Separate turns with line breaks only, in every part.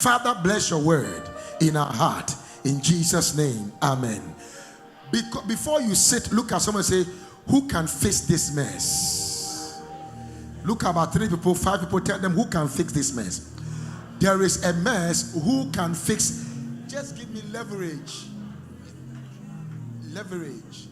Father, bless your word in our heart. In Jesus' name, amen. Before you sit, look at someone and say, who can fix this mess? Look at about 3 people, 5 people, tell them, who can fix this mess? There is a mess, who can fix? Just give me leverage. Leverage.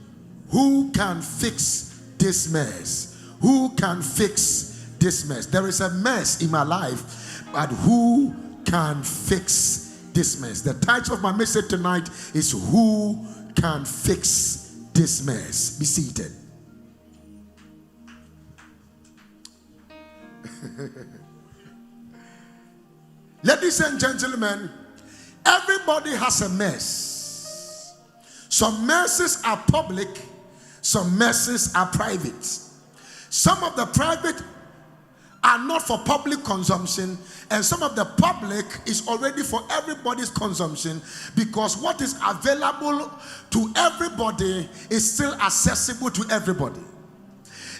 Who can fix this mess? Who can fix this mess? There is a mess in my life, but who can fix this mess? The title of my message tonight is Who Can Fix This Mess? Be seated. Ladies and gentlemen, everybody has a mess. Some messes are public, some messes are private. Some of the private are not for public consumption, and some of the public is already for everybody's consumption, because what is available to everybody is still accessible to everybody.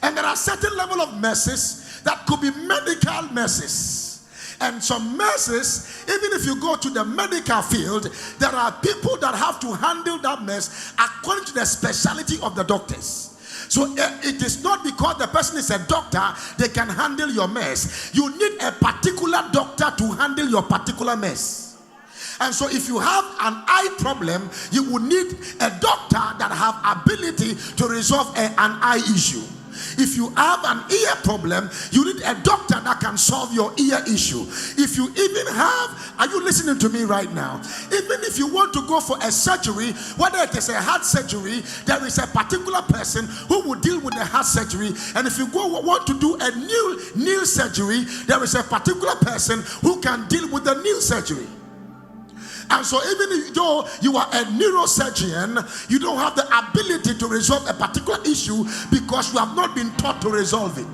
And there are certain level of messes that could be medical messes. And some messes, even if you go to the medical field, there are people that have to handle that mess according to the specialty of the doctors. So it is not because the person is a doctor they can handle your mess. You need a particular doctor to handle your particular mess. And so if you have an eye problem, you will need a doctor that have ability to resolve an eye issue. If you have an ear problem, you need a doctor that can solve your ear issue. If you even have, are you listening to me right now? Even if you want to go for a surgery, whether it is a heart surgery, there is a particular person who will deal with the heart surgery. And if you want to do a knee surgery, there is a particular person who can deal with the knee surgery. And so even though you are a neurosurgeon, you don't have the ability to resolve a particular issue because you have not been taught to resolve it.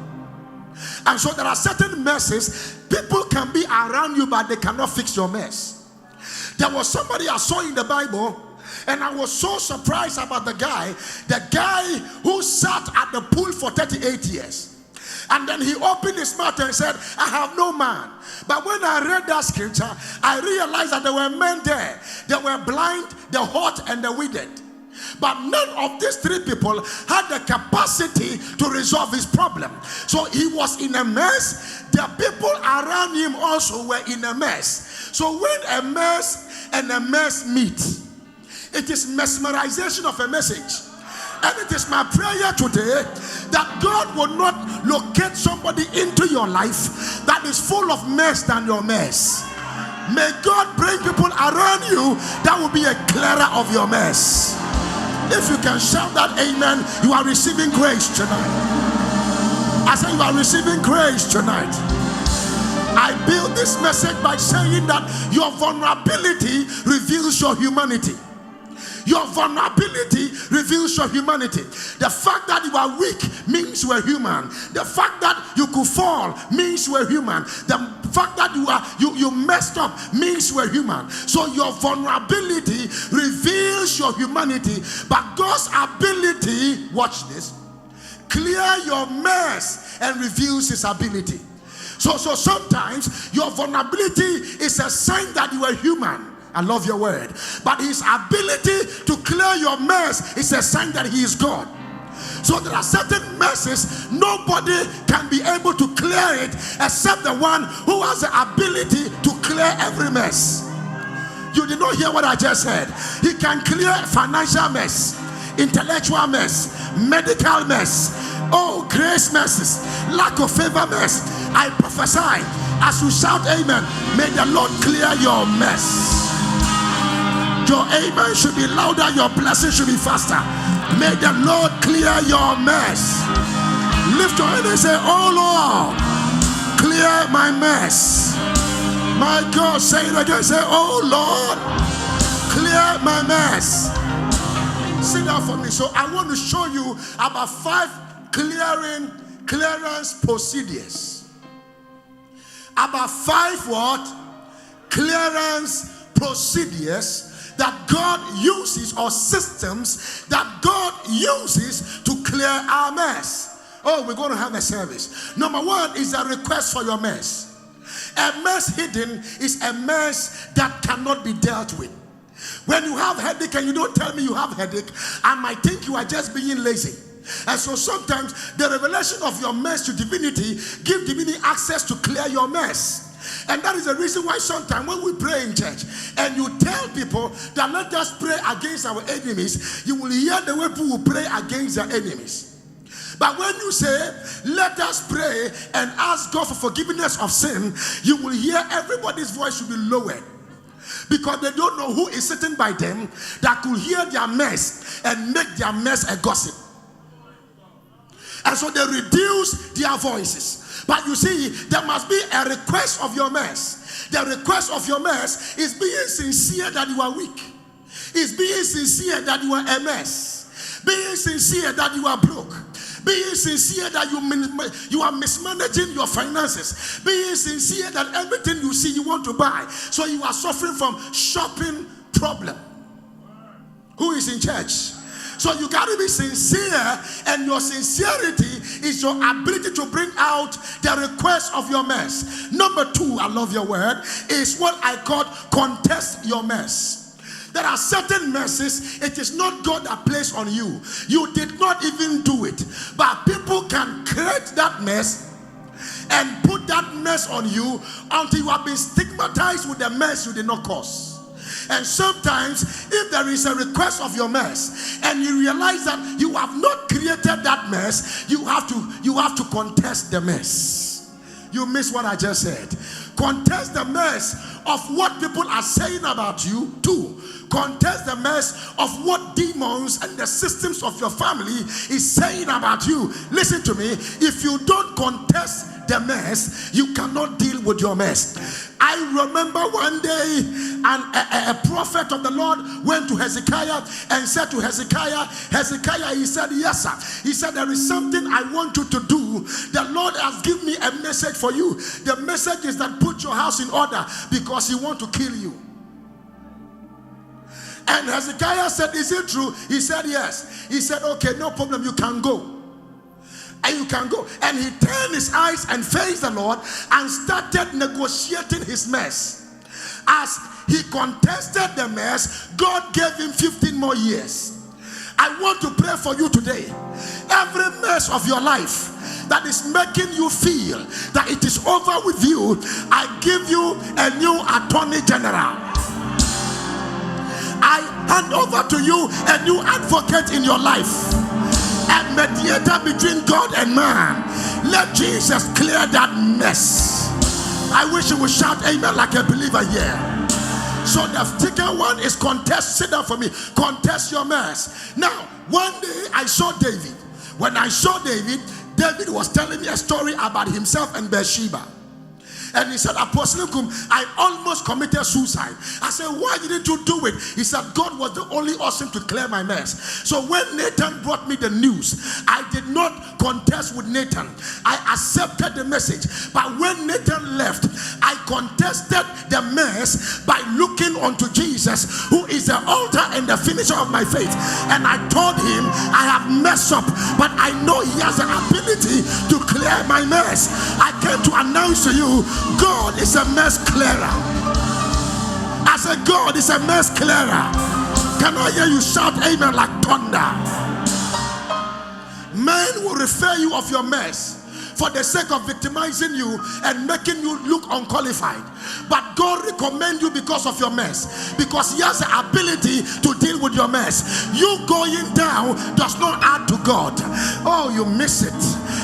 And so there are certain messes, people can be around you but they cannot fix your mess. There was somebody I saw in the Bible, and I was so surprised about the guy who sat at the pool for 38 years. And then he opened his mouth and said, I have no man. But when I read that scripture, I realized that there were men there. They were blind, the hot, and the withered. But none of these 3 people had the capacity to resolve his problem. So he was in a mess. The people around him also were in a mess. So when a mess and a mess meet, it is mesmerization of a message. And it is my prayer today that God will not locate somebody into your life that is full of mess than your mess. May God bring people around you that will be a clearer of your mess. If you can shout that amen, you are receiving grace tonight. I say you are receiving grace tonight. I build this message by saying that your vulnerability reveals your humanity. Your vulnerability reveals your humanity. The fact that you are weak means you are human. The fact that you could fall means you are human. The fact that you messed up means you are human. So your vulnerability reveals your humanity. But God's ability, watch this, clear your mess and reveals his ability. So sometimes your vulnerability is a sign that you are human. I love your word. But his ability to clear your mess is a sign that he is God. So there are certain messes nobody can be able to clear it except the one who has the ability to clear every mess. You did not hear what I just said. He can clear financial mess, intellectual mess, medical mess, grace messes, lack of favor mess. I prophesy as you shout amen, may the Lord clear your mess. Your amen should be louder, your blessing should be faster. May the Lord clear your mess. Lift your hand and say, oh Lord, clear my mess. My God, say it again. Say, oh Lord, clear my mess. Sit down for me. So I want to show you about 5 clearance procedures. About 5 what? Clearance procedures that God uses, or systems that God uses to clear our mess. Oh, we're going to have a service. Number 1 is a request for your mess. A mess hidden is a mess that cannot be dealt with. When you have headache and you don't tell me you have headache, I might think you are just being lazy. And so sometimes the revelation of your mess to divinity give divinity access to clear your mess. And that is the reason why sometimes when we pray in church and you tell people that let us pray against our enemies, you will hear the way people will pray against their enemies. But when you say, let us pray and ask God for forgiveness of sin, you will hear everybody's voice will be lowered. Because they don't know who is sitting by them that could hear their mess and make their mess a gossip. And so they reduce their voices. But you see, there must be a request of your mess. The request of your mess is being sincere that you are weak. It's being sincere that you are a mess. Being sincere that you are broke. Being sincere that you are mismanaging your finances. Being sincere that everything you see you want to buy. So you are suffering from shopping problem. Who is in church? So you got to be sincere, and your sincerity is your ability to bring out the request of your mess. Number 2, I love your word, is what I call contest your mess. There are certain messes, it is not God that placed on you. You did not even do it. But people can create that mess and put that mess on you until you have been stigmatized with the mess you did not cause. And sometimes, if there is a request of your mess and you realize that you have not created that mess, you have to contest the mess. You miss what I just said. Contest the mess of what people are saying about you. 2, contest the mess of what demons and the systems of your family is saying about you. Listen to me. If you don't contest the mess, you cannot deal with your mess. I remember one day a prophet of the Lord went to Hezekiah and said to Hezekiah, he said, yes sir. He said, there is something I want you to do. The Lord has given me a message for you. The message is that put your house in order because he wants to kill you. And Hezekiah said, is it true? He said, yes. He said, okay, no problem, you can go. And you can go. And he turned his eyes and faced the Lord and started negotiating his mess. As he contested the mess, God gave him 15 more years. I want to pray for you today. Every mess of your life that is making you feel that it is over with you, I give you a new attorney general. I hand over to you a new advocate in your life. A mediator between God and man. Let Jesus clear that mess. I wish you would shout amen like a believer here. So the second one is contest. Sit down for me. Contest your mess. Now, one day I saw David. When I saw David, David was telling me a story about himself and Bathsheba. And he said, Apostle Nkum, I almost committed suicide. I said, why didn't you do it? He said, God was the only person to clear my mess. So when Nathan brought me the news, I did not contest with Nathan. I accepted the message. But when Nathan left, I contested the mess by looking unto Jesus, who is the author and the finisher of my faith. And I told him, I have messed up, but I know he has the ability to clear my mess. I came to announce to you, God is a mess clearer. I said, God is a mess clearer. Can I hear you shout amen like thunder? Men will refer you of your mess for the sake of victimizing you and making you look unqualified. But God recommends you because of your mess, because he has the ability to deal with your mess. You going down does not add to God. Oh, you miss it.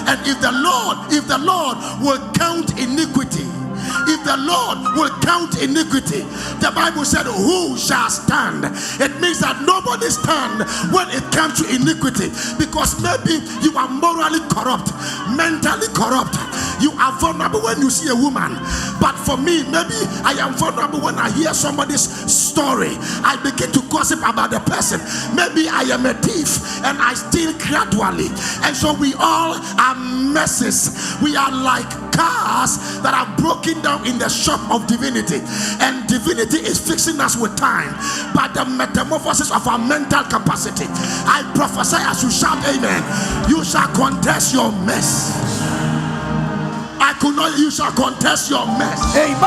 And if the Lord will count iniquity, if the Lord will count iniquity, the Bible said, who shall stand? It means that nobody stand when it comes to iniquity, because maybe you are morally corrupt, mentally corrupt. You are vulnerable when you see a woman. But for me, maybe I am vulnerable when I hear somebody's story. I begin to gossip about the person. Maybe I am a thief and I steal gradually. And so we all are messes. We are like cars that are broken down in the shop of divinity, and divinity is fixing us with time by the metamorphosis of our mental capacity. I prophesy as you shout amen, you shall contest your mess. I could not. You shall contest your mess.
Amen.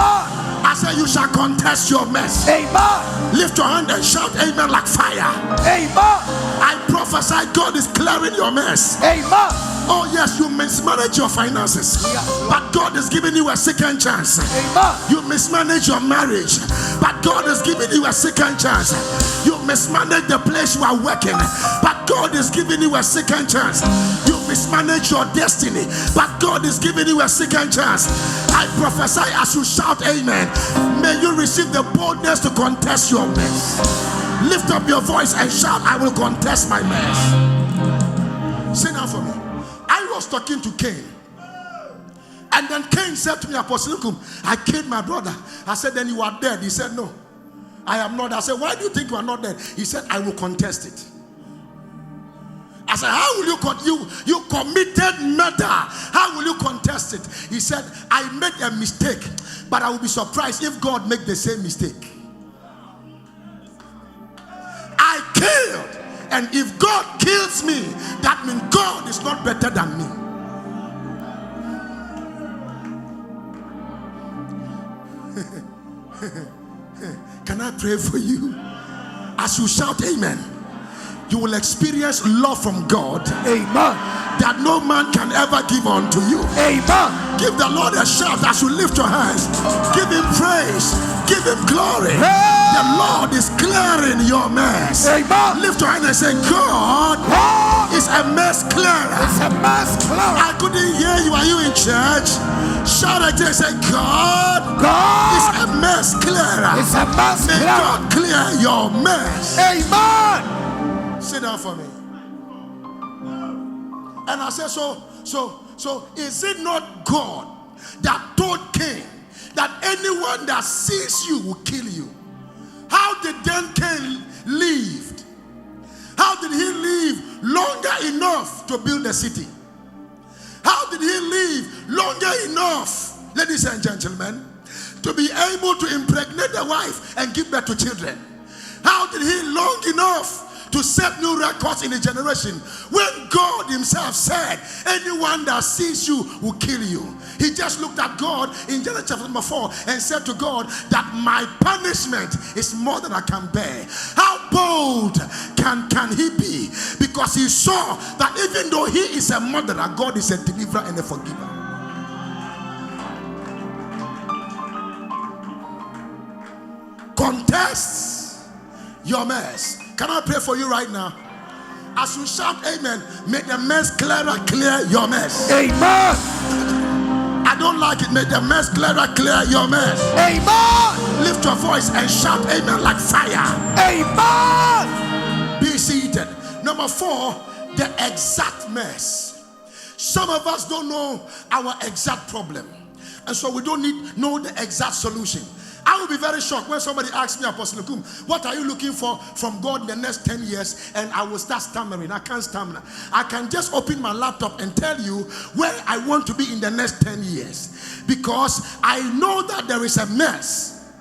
I said you shall contest your mess.
Amen.
Lift your hand and shout amen like fire.
Amen.
I prophesy God is clearing your mess.
Amen.
Oh yes, you mismanage your finances, but God is giving you a second chance.
Amen.
You mismanage your marriage, but God is giving you a second chance. You mismanage the place you are working, but God is giving you a second chance. You mismanage your destiny, but God is giving you a second chance. I prophesy as you shout amen, may you receive the boldness to contest your mess. Lift up your voice and shout, I will contest my mess. Sit down for me. I was talking to Cain, and then Cain said to me, Apostle Nkum, I killed my brother. I said, then you are dead. He said, no, I am not. I said, why do you think you are not dead? He said, I will contest it. I said, how will you committed murder? How will you contest it? He said, I made a mistake, but I will be surprised if God make the same mistake. I killed, and if God kills me, that means God is not better than me. Can I pray for you? As you shout amen, you will experience love from God.
Amen.
That no man can ever give unto you.
Amen.
Give the Lord a shout as you lift your hands. Give him praise. Give him glory.
Hey.
The Lord is clearing your mess.
Amen.
Lift your hand and say, God is a mess clearer.
It's a mess clearer.
I couldn't hear you. Are you in church? Shout it and say, God is a mess clearer.
It's a mess
May
clearer.
God clear your mess.
Amen.
Sit down for me. And I said, so is it not God that told Cain that anyone that sees you will kill you? How did then Cain live? How did he live longer enough to build a city? How did he live longer enough, ladies and gentlemen, to be able to impregnate a wife and give birth to children? How did he long enough to set new records in a generation when God himself said, anyone that sees you will kill you? He just looked at God in Genesis chapter number 4 and said to God that my punishment is more than I can bear. How bold can he be? Because he saw that even though he is a murderer, God is a deliverer and a forgiver. Contest your mess. Can I pray for you right now? As you shout amen, make the mess clearer, clear your mess.
Amen.
I don't like it. Make the mess clearer, clear your mess.
Amen.
Lift your voice and shout amen like fire.
Amen.
Be seated. Number 4, the exact mess. Some of us don't know our exact problem, and so we don't know the exact solution. I will be very shocked when somebody asks me, Apostle Nkum, what are you looking for from God in the next 10 years? And I will start stammering. I can't stammer. I can just open my laptop and tell you where I want to be in the next 10 years. Because I know that there is a mess.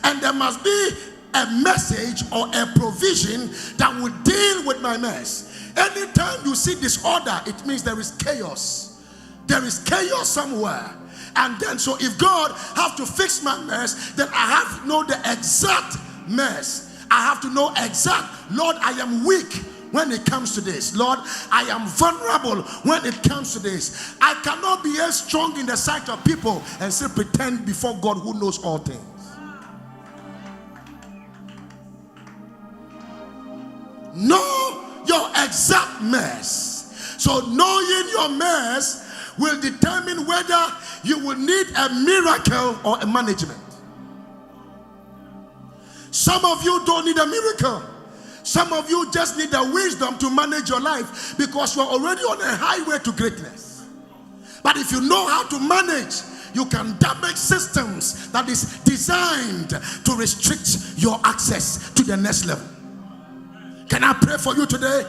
And there must be a message or a provision that will deal with my mess. Anytime you see disorder, it means there is chaos. There is chaos somewhere. And then, so if God have to fix my mess, then I have to know the exact mess. I have to know exact, Lord, I am weak when it comes to this. Lord, I am vulnerable when it comes to this. I cannot be as strong in the sight of people and still pretend before God who knows all things. Know your exact mess. So knowing your mess will determine whether you will need a miracle or a management. Some of you don't need a miracle. Some of you just need the wisdom to manage your life because you're already on a highway to greatness. But if you know how to manage, you can damage systems that is designed to restrict your access to the next level. Can I pray for you today?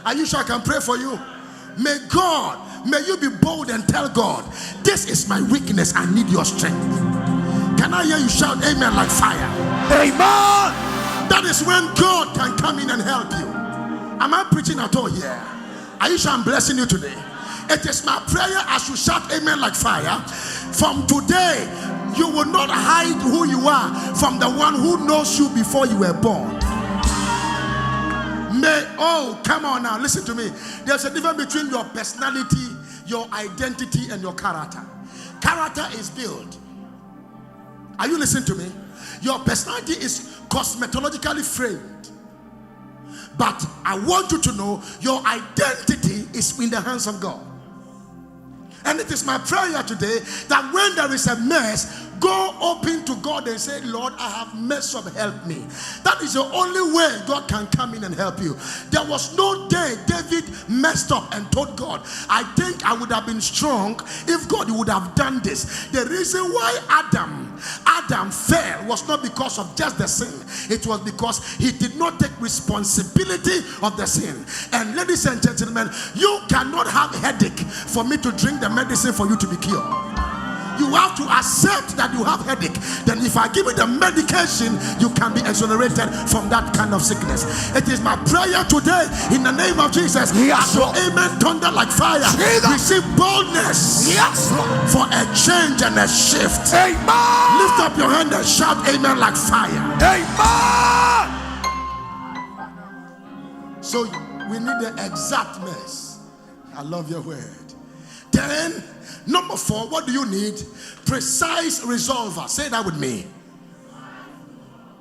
Are you sure I can pray for you? May you be bold and tell God, this is my weakness, I need your strength. Can I hear you shout amen like fire?
Amen.
That is when God can come in and help you. Am I preaching at all here? Are you sure I'm blessing you today? It is my prayer as you shout amen like fire. From today, you will not hide who you are from the one who knows you before you were born. Come on now, listen to me. There's a difference between your personality, your identity, and your character. Character is built. Are you listening to me? Your personality is cosmetologically framed. But I want you to know your identity is in the hands of God. And it is my prayer today that when there is a mess, go open to God and say, Lord, I have messed up, help me. That is the only way God can come in and help you. There was no day David messed up and told God, I think I would have been strong if God would have done this. The reason why Adam fell was not because of just the sin. It was because he did not take responsibility of the sin. And ladies and gentlemen, you cannot have headache for me to drink the medicine for you to be cured. You have to accept that you have headache. Then if I give you the medication, you can be exonerated from that kind of sickness. It is my prayer today in the name of Jesus. Yes, so amen, thunder like fire. Receive boldness, yes, for a change and a shift. Amen. Lift up your hand and shout amen like fire. Amen. So we need the exact mess. I love your word. Then number 4, what do you need? Precise resolver. Say that with me.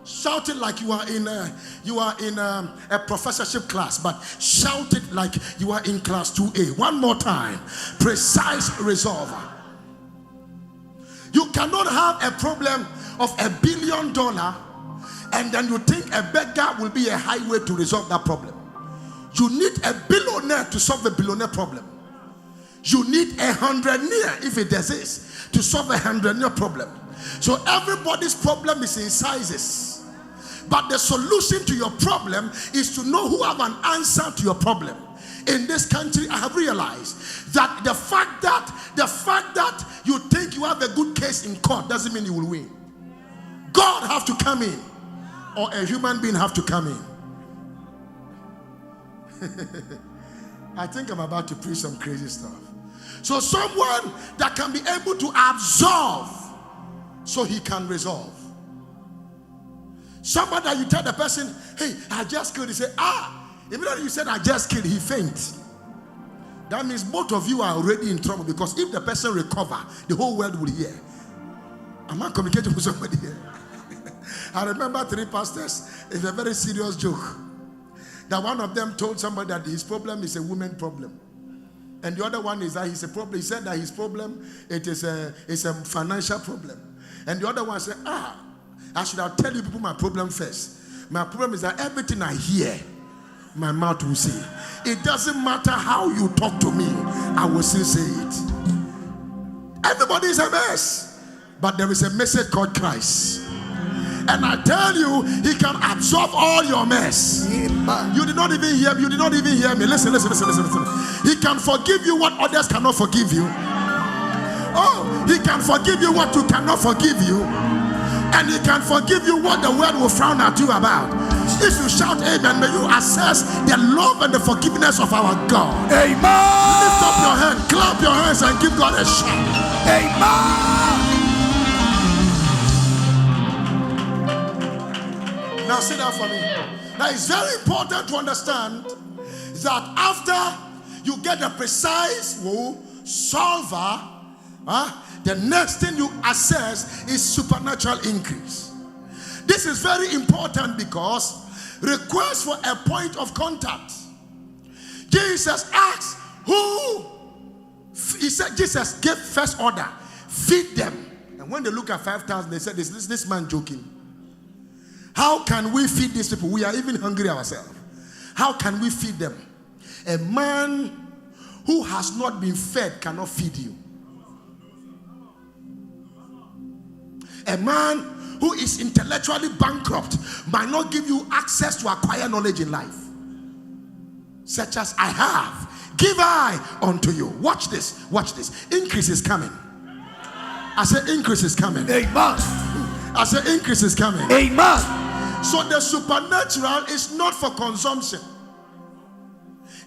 Shout it like you are in a professorship class, but shout it like you are in class 2A. One more time. Precise resolver. You cannot have a problem of $1 billion and then you think a beggar will be a highway to resolve that problem. You need a billionaire to solve a billionaire problem. You need a hundredaire, if it exists, to solve a hundredaire problem. So everybody's problem is in sizes. But the solution to your problem is to know who have an answer to your problem. In this country, I have realized that the fact that you think you have a good case in court doesn't mean you will win. God have to come in, or a human being have to come in. I think I'm about to preach some crazy stuff. So someone that can be able to absolve so he can resolve. Somebody that you tell the person, hey, I just killed. He say, immediately you said I just killed, he faint. That means both of you are already in trouble, because if the person recover, the whole world will hear. Am I communicating with somebody here? I remember 3 pastors. It's a very serious joke. That one of them told somebody that his problem is a woman problem. And the other one is that he's a problem. He said that his problem, it's a financial problem. And the other one said, I should have tell you people my problem first. My problem is that everything I hear, my mouth will say. It doesn't matter how you talk to me, I will still say it. Everybody is a mess. But there is a message called Christ. And I tell you, he can absorb all your mess. You did not even hear me. You did not even hear me. Listen. He can forgive you what others cannot forgive you. Oh, he can forgive you what you cannot forgive you. And he can forgive you what the world will frown at you about. If you shout amen, may you assess the love and the forgiveness of our God. Amen. Lift up your hand, clap your hands, and give God a shout. Amen. Now sit down for me. Now it's very important to understand that after you get a precise solver, the next thing you assess is supernatural increase. This is very important because request for a point of contact. Jesus asked who? He said Jesus gave first order, feed them. And when they look at 5,000, they said, is this man joking? How can we feed these people? We are even hungry ourselves. How can we feed them? A man who has not been fed cannot feed you. A man who is intellectually bankrupt might not give you access to acquire knowledge in life. Such as I have, give I unto you. Watch this. Increase is coming. I say increase is coming. Amen. I say increase is coming. Amen. So the supernatural is not for consumption.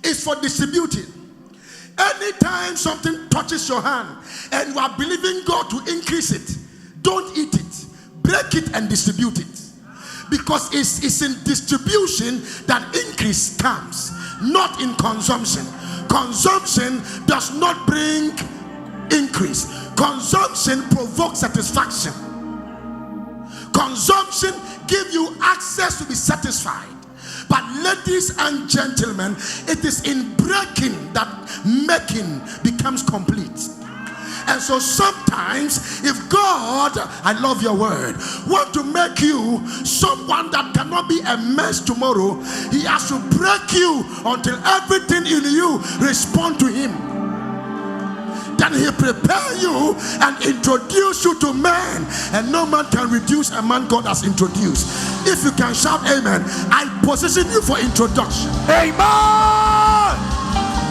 It's for distributing. Anytime something touches your hand and you are believing God to increase it, don't eat it. Break it and distribute it. Because it's in distribution that increase comes, not in consumption. Consumption does not bring increase. Consumption provokes satisfaction. Consumption gives you access to be satisfied. But ladies and gentlemen, it is in breaking that making becomes complete. And so sometimes if God, I love your word, want to make you someone that cannot be a mess tomorrow, he has to break you until everything in you respond to him. Then he prepare you and introduce you to man, and no man can reduce a man God has introduced. If you can shout amen, I position you for introduction.
Amen.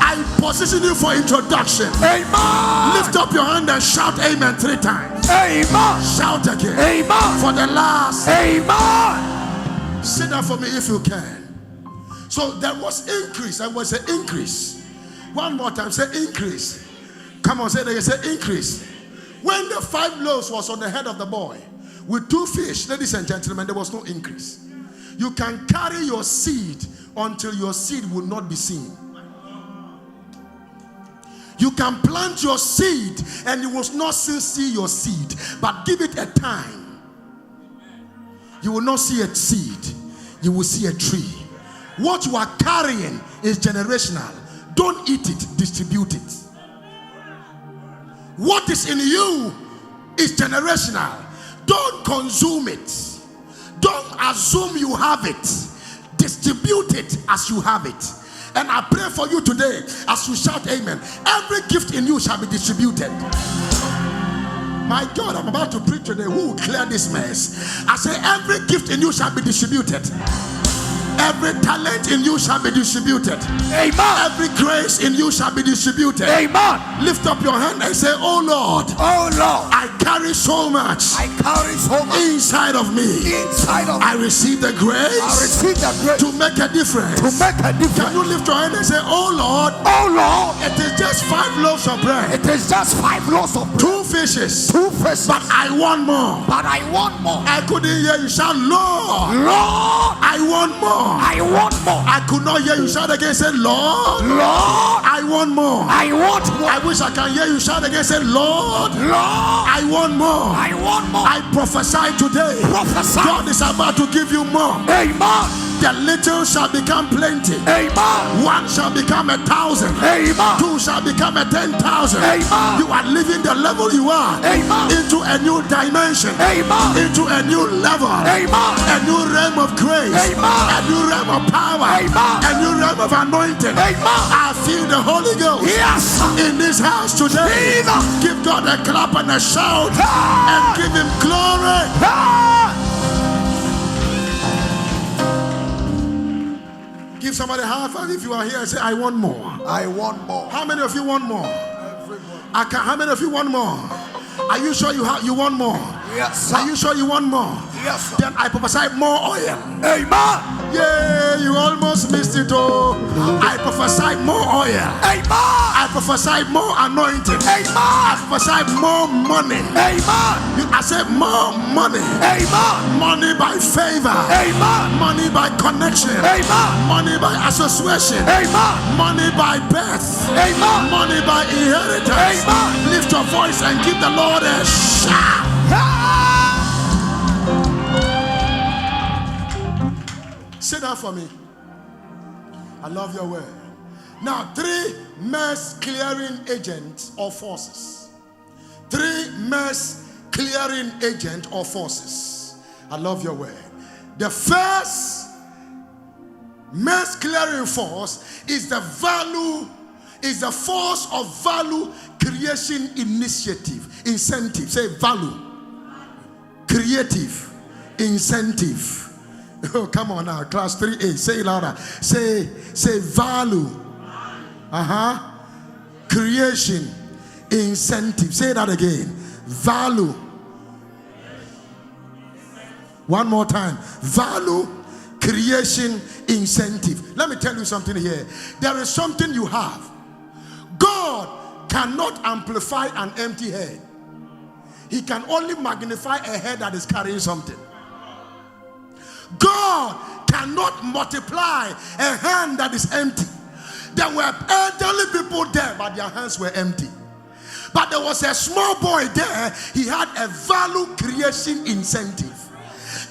I position you for introduction.
Amen.
Lift up your hand and shout amen 3 times.
Amen.
Shout again.
Amen.
For the last.
Amen.
Sit down for me if you can. So there was increase. There was an increase. One more time, say increase. Come on, say it again. Say increase. When the 5 loaves was on the head of the boy with 2 fish, ladies and gentlemen, there was no increase. You can carry your seed until your seed will not be seen. You can plant your seed and you will not still see your seed, but give it a time. You will not see a seed, you will see a tree. What you are carrying is generational. Don't eat it, distribute it. What is in you is generational. Don't consume it. Don't assume you have it. Distribute it as you have it. And I pray for you today as you shout amen. Every gift in you shall be distributed. My God, I'm about to preach today. Who will clear this mess? I say every gift in you shall be distributed. Every talent in you shall be distributed.
Amen.
Every grace in you shall be distributed.
Amen.
Lift up your hand and say, oh Lord.
Oh Lord.
I carry so much.
I carry so much
inside of me.
Inside of me.
I receive the grace.
I receive the grace
to make a difference.
To make a difference.
Can you lift your hand and say, oh Lord.
Oh Lord.
It is just 5 loaves of bread.
It is just 5 loaves of bread.
2 fishes.
2 fishes.
But I want more.
But I want more.
I couldn't hear you shout, Lord.
Lord.
I want more.
I want more.
I could not hear you shout again. Say, Lord.
Lord.
I want more.
I want more.
I wish I can hear you shout again. Say, Lord.
Lord.
I want more.
I want more.
I prophesy today.
Prophesy.
God is about to give you more.
Amen.
The little shall become plenty.
Amen.
1 shall become 1,000.
Amen.
2 shall become 10,000.
Amen.
You are living the level you are.
Amen.
Into a new dimension.
Amen.
Into a new level.
Amen.
A new realm of grace.
Amen.
A new realm of power.
Amen.
A new realm of anointing.
Amen.
I feel the Holy Ghost.
Yes.
In this house today.
Jesus.
Give God a clap and a shout.
Ah.
And give him glory.
Ah.
Give somebody a high five if you are here and say, I want more.
I want more.
How many of you want more?
Everybody.
How many of you want more? Are you sure you want more?
Yes, sir.
Are you sure you want more?
Yes, sir.
Then I prophesy more oil.
Amen.
Yeah, you almost missed it. Oh, I prophesy more oil.
Amen.
I prophesy more anointing.
Amen.
I prophesy more money.
Amen.
I said more money.
Amen.
Money by favor.
Amen.
Money by connection.
Amen.
Money by association.
Amen.
Money by birth.
Amen.
Money by inheritance.
Amen.
Lift your voice and give the Lord a shout. Sit down for me. I love your word. Now, 3 mess clearing agents or forces. 3 mess clearing agent or forces. I love your word. The first mess clearing force is the force of value creation incentive. Say value. Creative incentive. Oh, come on now, class 3A. Say it louder. Say value. Creation incentive. Say that again. Value. One more time. Value creation incentive. Let me tell you something here. There is something you have. God cannot amplify an empty head. He can only magnify a head that is carrying something. God cannot multiply a hand that is empty. There were elderly people there, but their hands were empty. But there was a small boy there. He had a value creation incentive.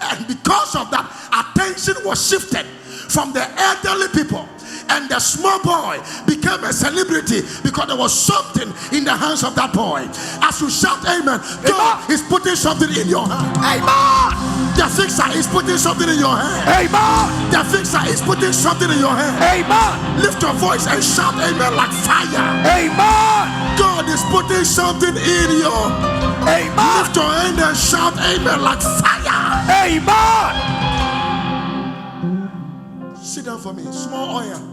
And because of that, attention was shifted from the elderly people. And the small boy became a celebrity because there was something in the hands of that boy. As you shout amen, God is putting something in your hand.
Amen.
The fixer is putting something in your hand.
Amen.
The fixer is putting something in your hand.
Amen.
Lift your voice and shout amen like fire.
Amen.
God is putting something in you.
Amen.
Lift your hand and shout amen like fire.
Amen.
Sit down for me. Small oil.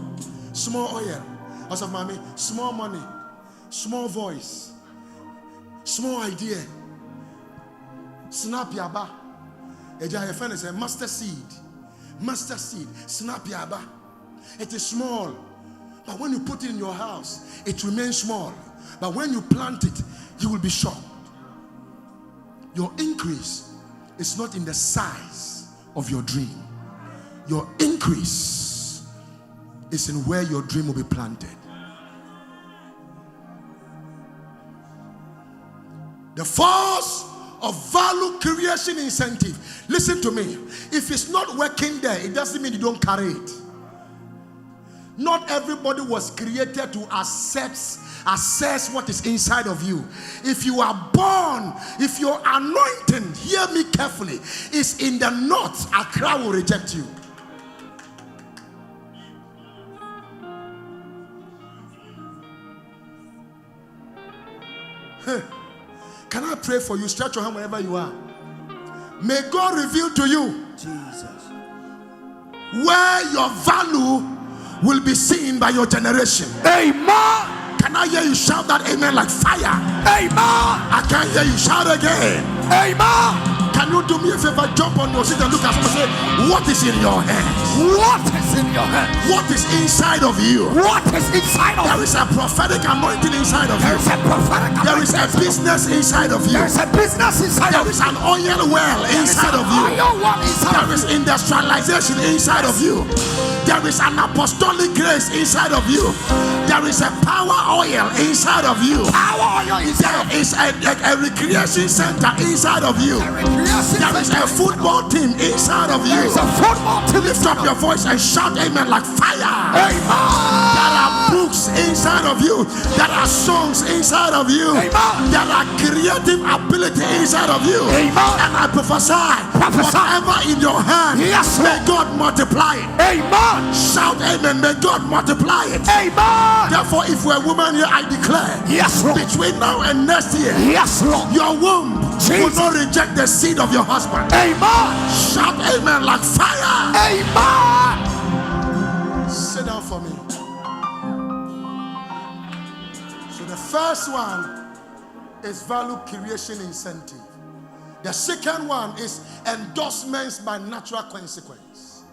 Small oil. As of mommy, small money, small voice, small idea. Snap yaba. Your friend is a mustard seed. Mustard seed. Snap yaba. It is small. But when you put it in your house, it remains small. But when you plant it, you will be shocked. Your increase is not in the size of your dream. Your increase is in where your dream will be planted. The force of value creation incentive. Listen to me. If it's not working there, it doesn't mean you don't carry it. Not everybody was created to assess what is inside of you. If you are born, if your anointing, hear me carefully, is in the north, Accra will reject you. Can I pray for you? Stretch your hand wherever you are. May God reveal to you,
Jesus,
where your value will be seen by your generation.
Amen.
Can I hear you shout that amen like fire?
Amen.
I can't hear you shout again.
Amen.
Can you do me a favor? Jump on your seat and look at someone and say, what is in your hands?
What is in your hand?
What is inside of you?
What is inside of you?
There is a prophetic anointing inside of you.
There is a prophetic
There is a business inside of you.
There is a business inside
There
of you.
is an oil well inside of you. There is industrialization inside of you. There is an apostolic grace inside of you. There is a power oil inside of you.
Power oil inside of you.
There is a recreation center inside of you. There is a football team inside of you.
There is a football team.
Lift up your voice and shout amen like fire.
Amen.
There are books inside of you. There are songs inside of you.
Amen.
There are creative ability inside of you.
Amen.
And I prophesy, whatever in your hand,
yes,
may God multiply it.
Amen.
Shout amen. May God multiply it.
Amen.
Therefore, if we're a woman here, I declare,
yes, Lord,
between now and next year,
yes, Lord,
your womb will not reject the seed of your husband.
Amen.
Shout amen like fire.
Amen.
Sit down for me. So the first one is value creation incentive. The second one is endorsements by natural consequence.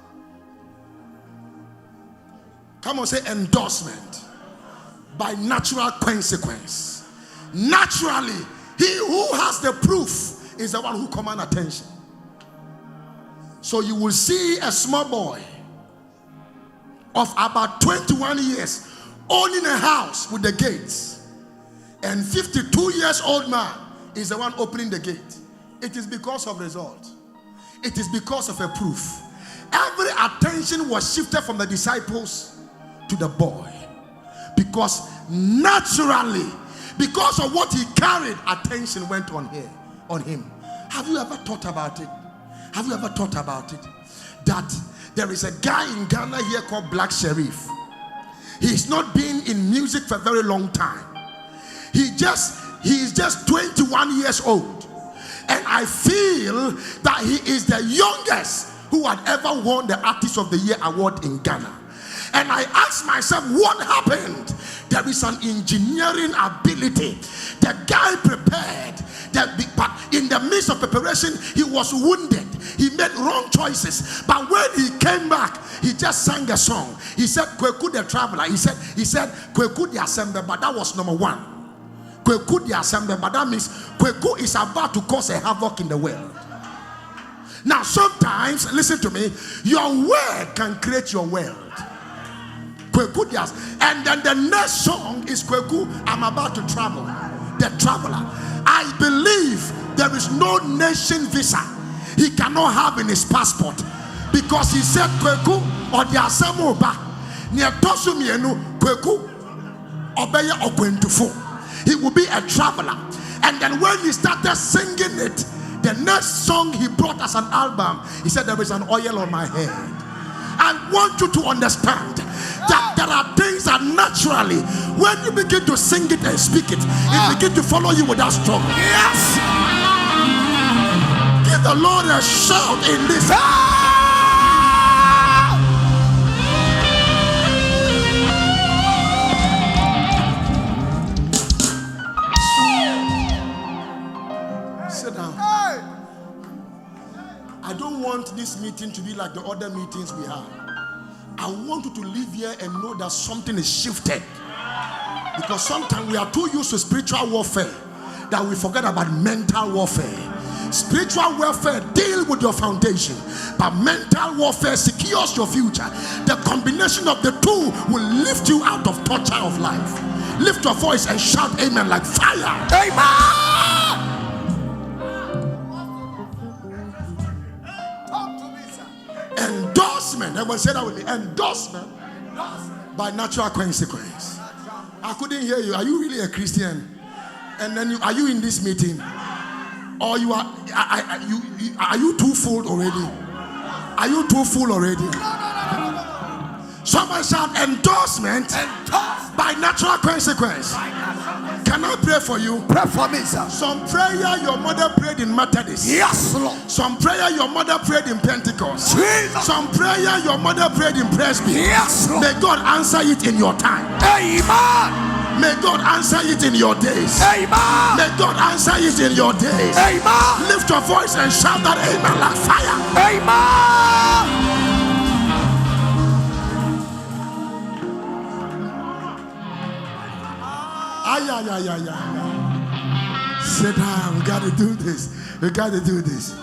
Come on, say endorsement by natural consequence. Naturally, he who has the proof is the one who commands attention. So you will see a small boy of about 21 years owning a house with the gates, and 52 years old man is the one opening the gate. It is because of result. It is because of a proof. Every attention was shifted from the disciples to the boy, because naturally, because of what he carried, attention went on him. Have you ever thought about it? Have you ever thought about it? That there is a guy in Ghana here called Black Sheriff. He's not been in music for a very long time. He is just 21 years old. And I feel that he is the youngest who had ever won the Artist of the Year award in Ghana. And I asked myself, what happened? There is an engineering ability. The guy prepared, but in the midst of preparation, he was wounded. He made wrong choices. But when he came back, he just sang a song. He said, Kweku the Traveler. He said, Kweku the Assembly, but that was number one. Kweku the assembly, but that means Kweku is about to cause a havoc in the world. Now, sometimes, listen to me, your word can create your world. Kweku the, and then the next song is Kweku, I'm about to travel. The traveler. I believe there is no nation visa he cannot have in his passport, because he said Kweku or the Asamoba near Tosumienu Kweku obey Okwentufo. He will be a traveler. And then when he started singing it, the next song he brought as an album, he said, there is an oil on my head. I want you to understand that there are things that naturally, when you begin to sing it and speak it, it begins to follow you without struggle.
Yes.
Give the Lord a shout in this. Sit down. I don't want this meeting to be like the other meetings we have. I want you to live here and know that something is shifted. Because sometimes we are too used to spiritual warfare that we forget about mental warfare. Spiritual warfare deal with your foundation, but mental warfare secures your future. The combination of the two will lift you out of torture of life. Lift your voice and shout amen like fire.
Amen.
Endorsement. Everyone say that with me. Endorsement by natural consequence. I couldn't hear you. Are you really a Christian? And then are you in this meeting? Or you are you too full already? Are you too full already? Somebody shout endorsement by natural consequence. Can I pray for you?
Pray for me, sir.
Some prayer your mother prayed in Methodist.
Yes, Lord.
Some prayer your mother prayed in Pentecost.
Jesus.
Some prayer your mother prayed in Presby.
Yes, Lord.
May God answer it in your time.
Amen.
May God answer it in your days.
Amen.
May God answer it in your days.
Amen.
Lift your voice and shout that amen like fire.
Amen.
Sit down. We got to do this. We got to do this.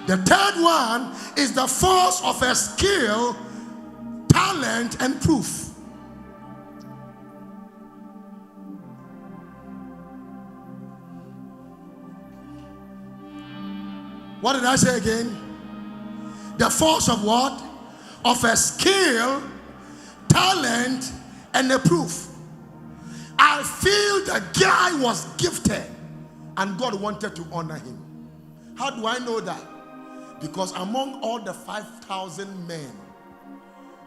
The third one is the force of a skill, talent, and proof. What did I say again? The force of what? Of a skill, talent, and a proof. I feel the guy was gifted and God wanted to honor him. How do I know that? Because among all the 5,000 men,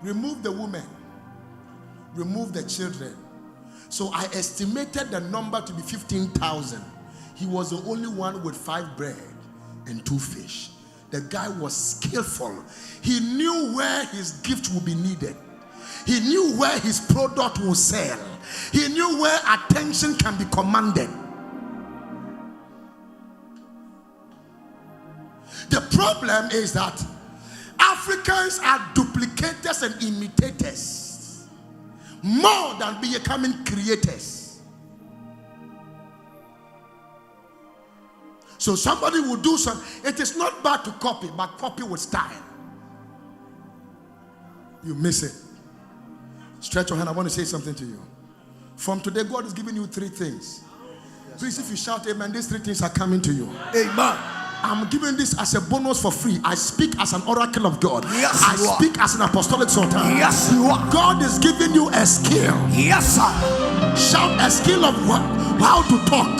remove the women, remove the children. So I estimated the number to be 15,000. He was the only one with 5 bread and 2 fish. The guy was skillful. He knew where his gift would be needed. He knew where his product will sell. He knew where attention can be commanded. The problem is that Africans are duplicators and imitators more than becoming creators. So somebody will do something. It is not bad to copy, but copy with style. You miss it. Stretch your hand. I want to say something to you. From today, God is giving you 3 things. Please, if you shout amen, these 3 things are coming to you.
Amen.
I'm giving this as a bonus for free. I speak as an oracle of God.
Yes,
I speak as an apostolic sultan.
Yes, you are.
God is giving you a skill.
Yes, sir.
Shout a skill of what? How to talk,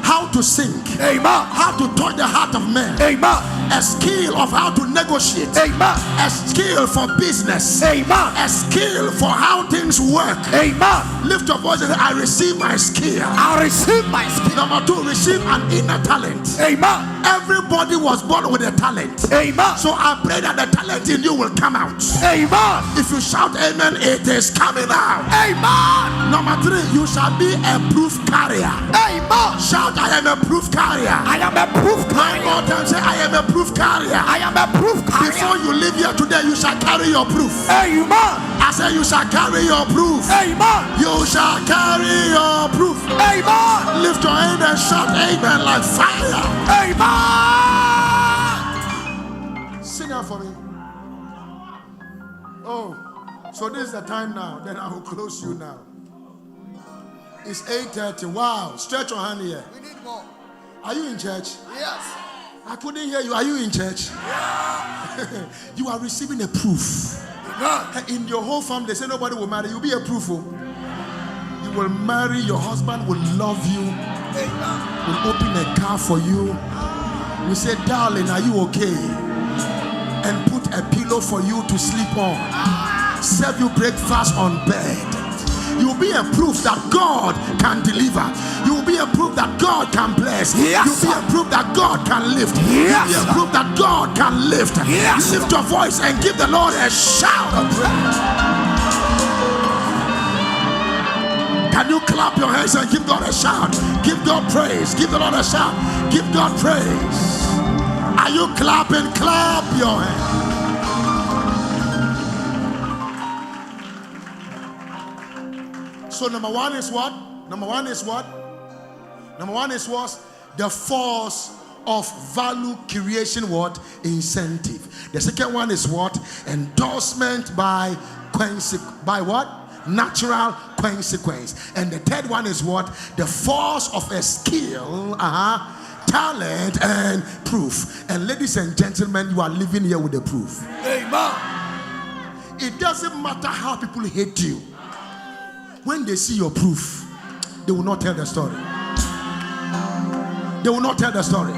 how to sing,
Amen.
how to touch the heart of men.
Amen.
A skill of how to negotiate.
Amen.
A skill for business.
Amen.
A skill for how things work.
Amen.
Lift your voice and say, I receive my skill.
I receive my skill.
Number 2, receive an inner talent.
Amen.
Everybody was born with a talent.
Amen.
So I pray that the talent in you will come out.
Amen.
If you shout amen, it is coming out.
Amen.
Number 3, you shall be a proof carrier.
Amen.
Shout, I am a proof carrier.
I am a proof
One
carrier.
more time, say, I am a proof carrier.
I am a proof carrier.
Before you leave here here today, you shall carry your proof.
Amen.
I say you shall carry your proof.
Amen.
You shall carry your proof.
Amen.
Lift your hand and shout amen like fire.
Amen.
Sing out for me. Oh, so this is the time now. Then I will close you now. It's 8:30. Wow. Stretch your hand here.
We need more.
Are you in church?
Yes.
I couldn't hear you. Are you in church?
Yeah.
You are receiving a proof.
Amen.
In your whole family, they say nobody will marry. You'll be a proof. Oh. You will marry. Your husband will love you.
Amen.
Will open a car for you. We say, darling, are you okay? And put a pillow for you to sleep on. Serve you breakfast on bed. You will be a proof that God can deliver. You will be a proof that God can bless.
Yes.
You will be a proof that God can lift.
Yes.
You will be a proof that God can lift.
Yes.
Lift your voice and give the Lord a shout of praise. Can you clap your hands and give God a shout? Give God praise. Give the Lord a shout. Give God praise. Are you clapping? Clap your hands. So number one is what? Number one is what? Number one is what? The force of value creation, what? Incentive. The second one is what? Endorsement by what? Natural consequence. And the third one is what? The force of a skill, talent, and proof. And ladies and gentlemen, you are living here with the proof.
Amen.
It doesn't matter how people hate you. When they see your proof, they will not tell the story. They will not tell the story.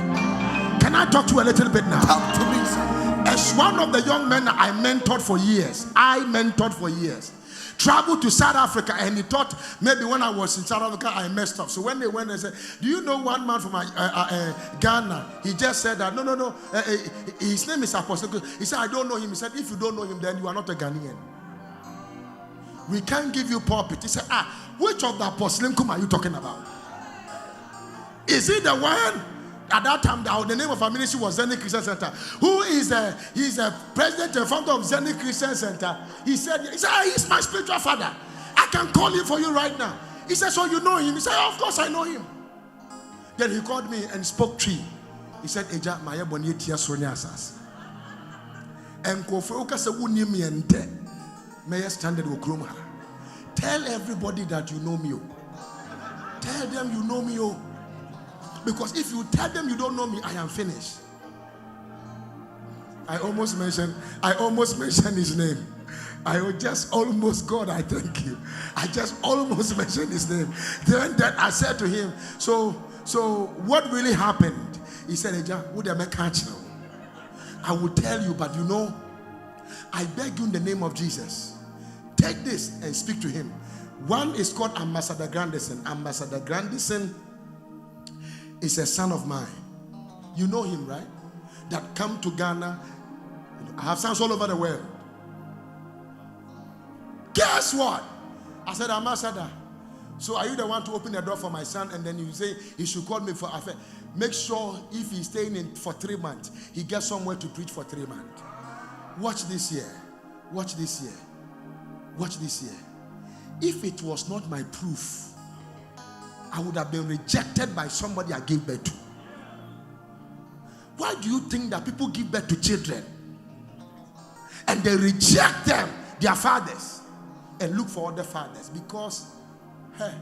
Can I talk to you a little bit now?
Talk to me, sir.
As one of the young men I mentored for years, traveled to South Africa, and he thought maybe when I was in South Africa I messed up. So when they went and said, do you know one man from Ghana? He just said that, no, his name is Apostle. He said, I don't know him. He said, if you don't know him, then you are not a Ghanaian. We can't give you pulpit. He said, which of the Apostle Nkum are you talking about? Is he the one? At that time, the name of our ministry was Zenith Christian Center. Who is he's a president and founder of Zenith Christian Center. He said, he's my spiritual father. I can call him for you right now. He said, so you know him? He said, of course I know him. Then he called me and spoke tree. He said, Eja, my ebony tia sonia asas. And kofuka se wuni mi ente. May I stand with Krumha. Tell everybody that you know me. Tell them you know me. Because if you tell them you don't know me, I am finished. I almost mentioned his name. God, I thank you. I just almost mentioned his name. Then I said to him, so what really happened? He said, Eja, would I make catch now? I will tell you, but you know, I beg you in the name of Jesus, take this and speak to him. One is called Ambassador Grandison. Ambassador Grandison is a son of mine. You know him, right? That come to Ghana. I have sons all over the world. Guess what? I said, Ambassador, so are you the one to open the door for my son? And then you say he should call me for affair. Make sure if he's staying in for 3 months, he gets somewhere to preach for 3 months. Watch this year. Watch this year. Watch this year. If it was not my proof, I would have been rejected by somebody I gave birth to. Why do you think that people give birth to children and they reject them, their fathers, and look for other fathers? Because, hey,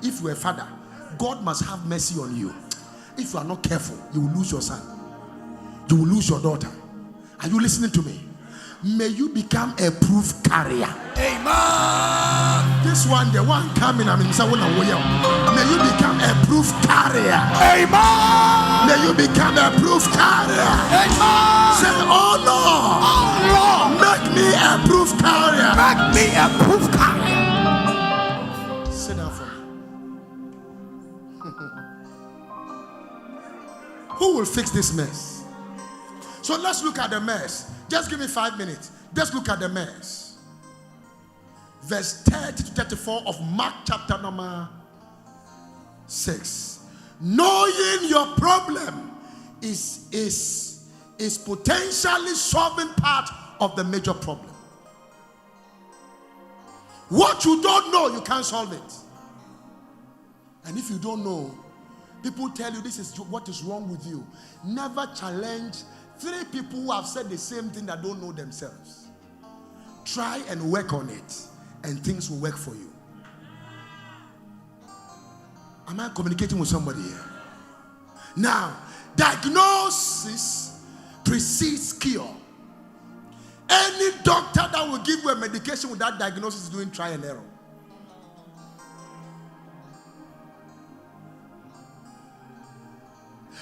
if you are a father, God must have mercy on you. If you are not careful, you will lose your son. You will lose your daughter. Are you listening to me? May you become a proof carrier.
Amen.
This one, the one coming, may you become a proof carrier.
Amen.
May you become a proof carrier.
Amen.
Say, oh Lord, make me a proof carrier.
Make me a proof carrier.
Sit down for me. Who will fix this mess? So let's look at the mess. Just give me 5 minutes. Just look at the mess. Verse 30 to 34 of Mark chapter number 6. Knowing your problem is potentially solving part of the major problem. What you don't know, you can't solve it. And if you don't know, people tell you this is what is wrong with you. Never challenge 3 people who have said the same thing that don't know themselves. Try and work on it, and things will work for you. Am I communicating with somebody here? Now, diagnosis precedes cure. Any doctor that will give you a medication without diagnosis is doing trial and error.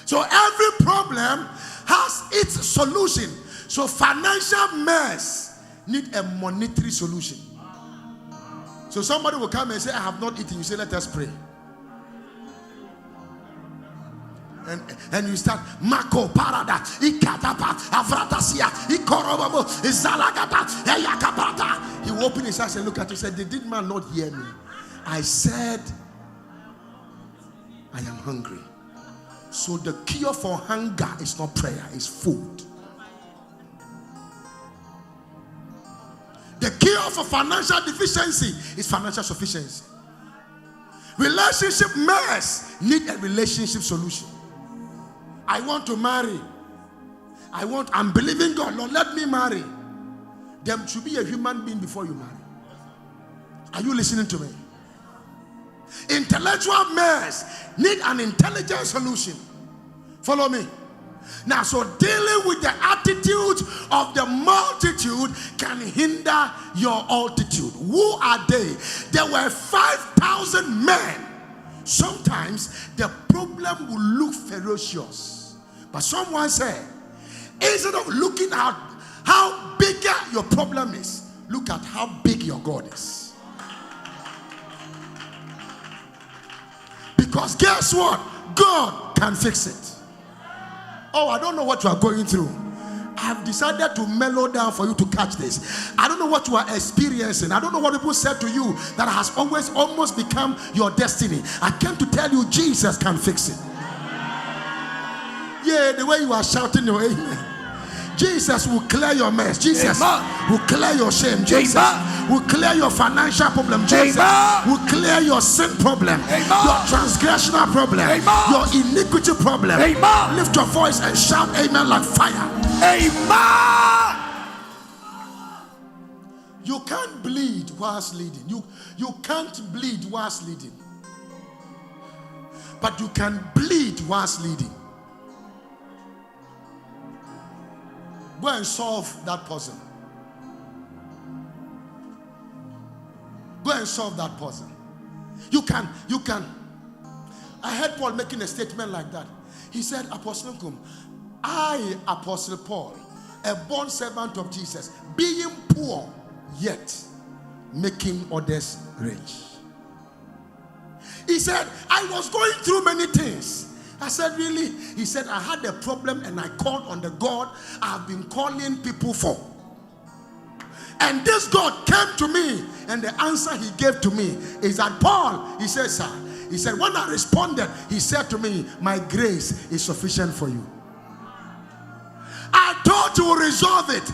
So every problem has its solution. So financial mess need a monetary solution. So somebody will come and say, I have not eaten. You say, let us pray. And you start Mako Parada, Ikatapa, Avratasia, Ikorobabo, Izalagata, Eyakapata. He will open his eyes and look at you and say, did man not hear me? I said, I am hungry. So the cure for hunger is not prayer, it's food. The cure for financial deficiency is financial sufficiency. Relationship mess need a relationship solution. I want to marry. I'm believing God. Lord, let me marry. There should be a human being before you marry. Are you listening to me? Intellectual mess need an intelligent solution. Follow me. Now, so dealing with the attitude of the multitude can hinder your altitude. Who are they? There were 5,000 men. Sometimes the problem will look ferocious. But someone said, instead of looking at how bigger your problem is, look at how big your God is. Because guess what? God can fix it. Oh, I don't know what you are going through. I've decided to mellow down for you to catch this. I don't know what you are experiencing. I don't know what people said to you that has always almost become your destiny. I came to tell you Jesus can fix it. Yeah, the way you are shouting your amen. Jesus will clear your mess. Jesus will clear your shame. Jesus will clear your financial problem. Jesus will clear your sin problem, your transgressional problem, your iniquity problem. Lift your voice and shout amen like fire.
Amen.
You can't bleed whilst leading. You can't bleed whilst leading. But you can bleed whilst leading. Go and solve that puzzle. Go and solve that puzzle. You can. I heard Paul making a statement like that. He said, Apostle Nkum, I, Apostle Paul, a born servant of Jesus, being poor, yet making others rich. He said, I was going through many things. I said, really? He said, I had a problem and I called on the God I've been calling people for. And this God came to me, and the answer he gave to me is that, Paul, he said, sir, he said, when I responded, he said to me, my grace is sufficient for you. I thought you will resolve it.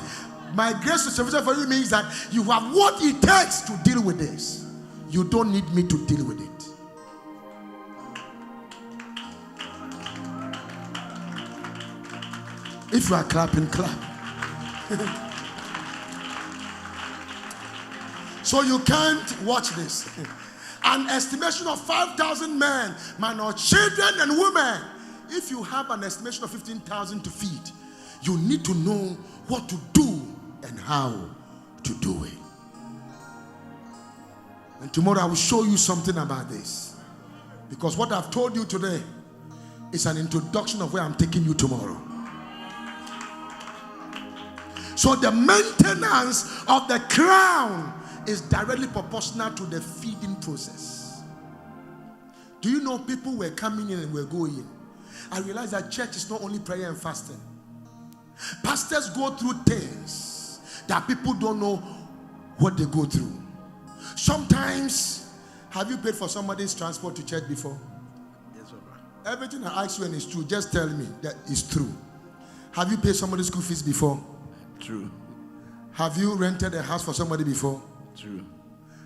My grace is sufficient for you means that you have what it takes to deal with this. You don't need me to deal with it. If you are clapping, clap. So you can't watch this. An estimation of 5,000 men, minor children and women. If you have an estimation of 15,000 to feed, you need to know what to do and how to do it. And tomorrow I will show you something about this. Because what I've told you today is an introduction of where I'm taking you tomorrow. So the maintenance of the crown is directly proportional to the feeding process. Do you know people were coming in and were going? I realized that church is not only prayer and fasting. Pastors go through things that people don't know what they go through. Sometimes, have you paid for somebody's transport to church before?
Yes, Papa.
Everything I ask you and it's true, just tell me that it's true. Have you paid somebody's school fees before?
True.
Have you rented a house for somebody before?
True.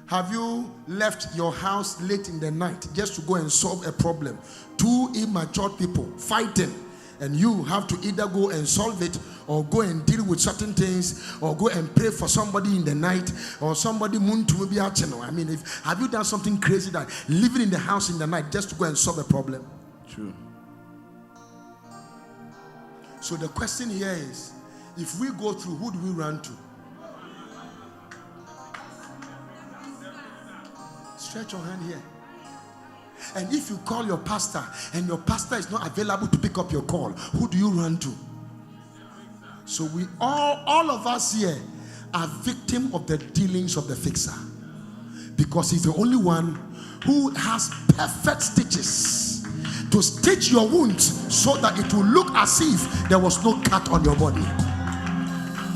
Have you left your house late in the night just to go and solve a problem? Two immature people fighting, and you have to either go and solve it or go and deal with certain things or go and pray for somebody in the night or somebody I mean, have you done something crazy that living in the house in the night just to go and solve a problem?
True.
So the question here is, if we go through, who do we run to? Stretch your hand here. And if you call your pastor and your pastor is not available to pick up your call, who do you run to? So we all of us here are victim of the dealings of the fixer, because he's the only one who has perfect stitches to stitch your wounds so that it will look as if there was no cut on your body.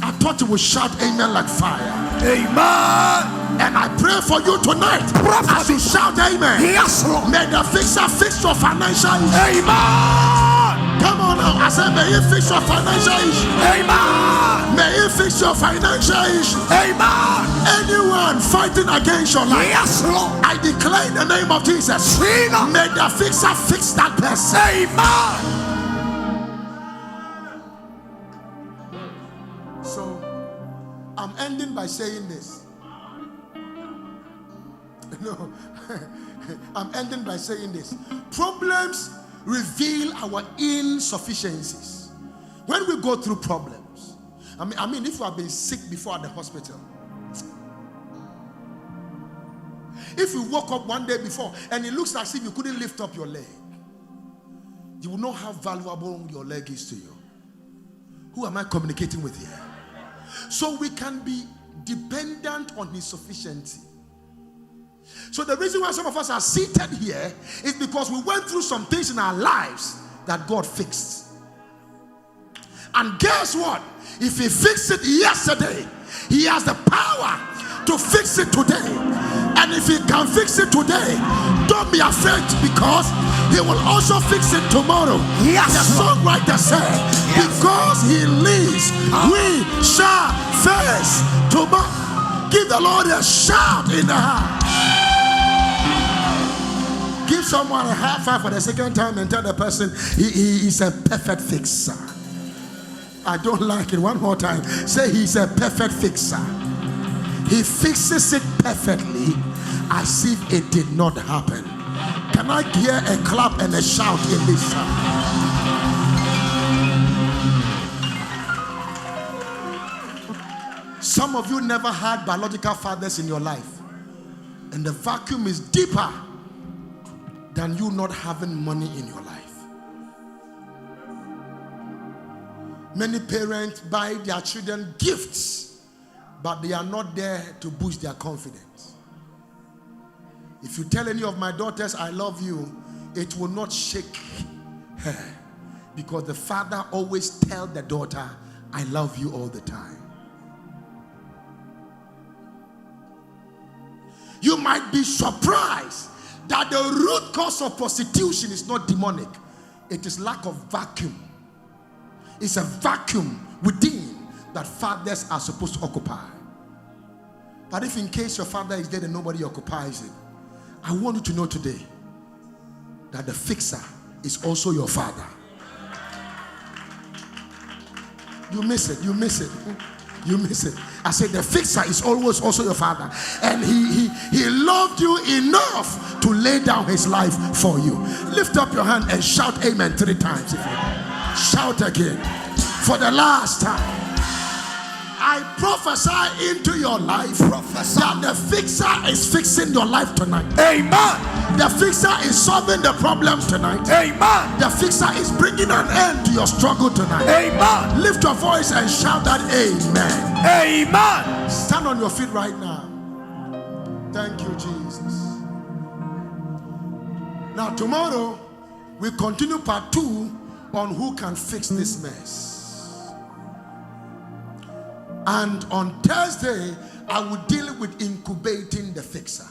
I thought you would shout amen like fire.
Amen.
And I pray for you tonight as you shout amen.
Yes, Lord.
May the fixer fix your financial issue.
Amen.
Come on now. I said, may he fix your financial issue.
Amen.
May he fix your financial issue.
Amen.
Anyone fighting against your life,
yes, Lord,
I declare in the name of Jesus, may the fixer fix that person.
Amen.
So I'm ending by saying this. No, I'm ending by saying this. Problems reveal our insufficiencies. When we go through problems, I mean, if you have been sick before at the hospital, if you woke up one day before and it looks as if you couldn't lift up your leg, you will know how valuable your leg is to you. Who am I communicating with here? So we can be dependent on his sufficiency. So the reason why some of us are seated here is because we went through some things in our lives that God fixed. And guess what? If he fixed it yesterday, he has the power to fix it today. And if he can fix it today, don't be afraid, because he will also fix it tomorrow.
Yes.
The songwriter said, yes, because he lives, we shall face tomorrow. Give the Lord a shout in the house. Give someone a high five for the second time and tell the person he is a perfect fixer. I don't like it. One more time. Say he's a perfect fixer. He fixes it perfectly as if it did not happen. Can I hear a clap and a shout in this sound? Some of you never had biological fathers in your life, and the vacuum is deeper than you not having money in your life. Many parents buy their children gifts, but they are not there to boost their confidence. If you tell any of my daughters I love you, it will not shake her, because the father always tells the daughter I love you all the time. You might be surprised that the root cause of prostitution is not demonic. It is lack of vacuum. It's a vacuum within that fathers are supposed to occupy. But if in case your father is dead and nobody occupies it, I want you to know today that the fixer is also your father. You miss it, you miss it. You miss it. I said the fixer is always also your father, and he loved you enough to lay down his life for you. Lift up your hand and shout amen 3 times. If you shout again for the last time. I prophesy into your life that the fixer is fixing your life tonight.
Amen.
The fixer is solving the problem tonight.
Amen.
The fixer is bringing an end to your struggle tonight.
Amen.
Lift your voice and shout that amen.
Amen.
Stand on your feet right now. Thank you, Jesus. Now tomorrow we continue part 2 on who can fix this mess. And on Thursday, I will deal with incubating the fixer.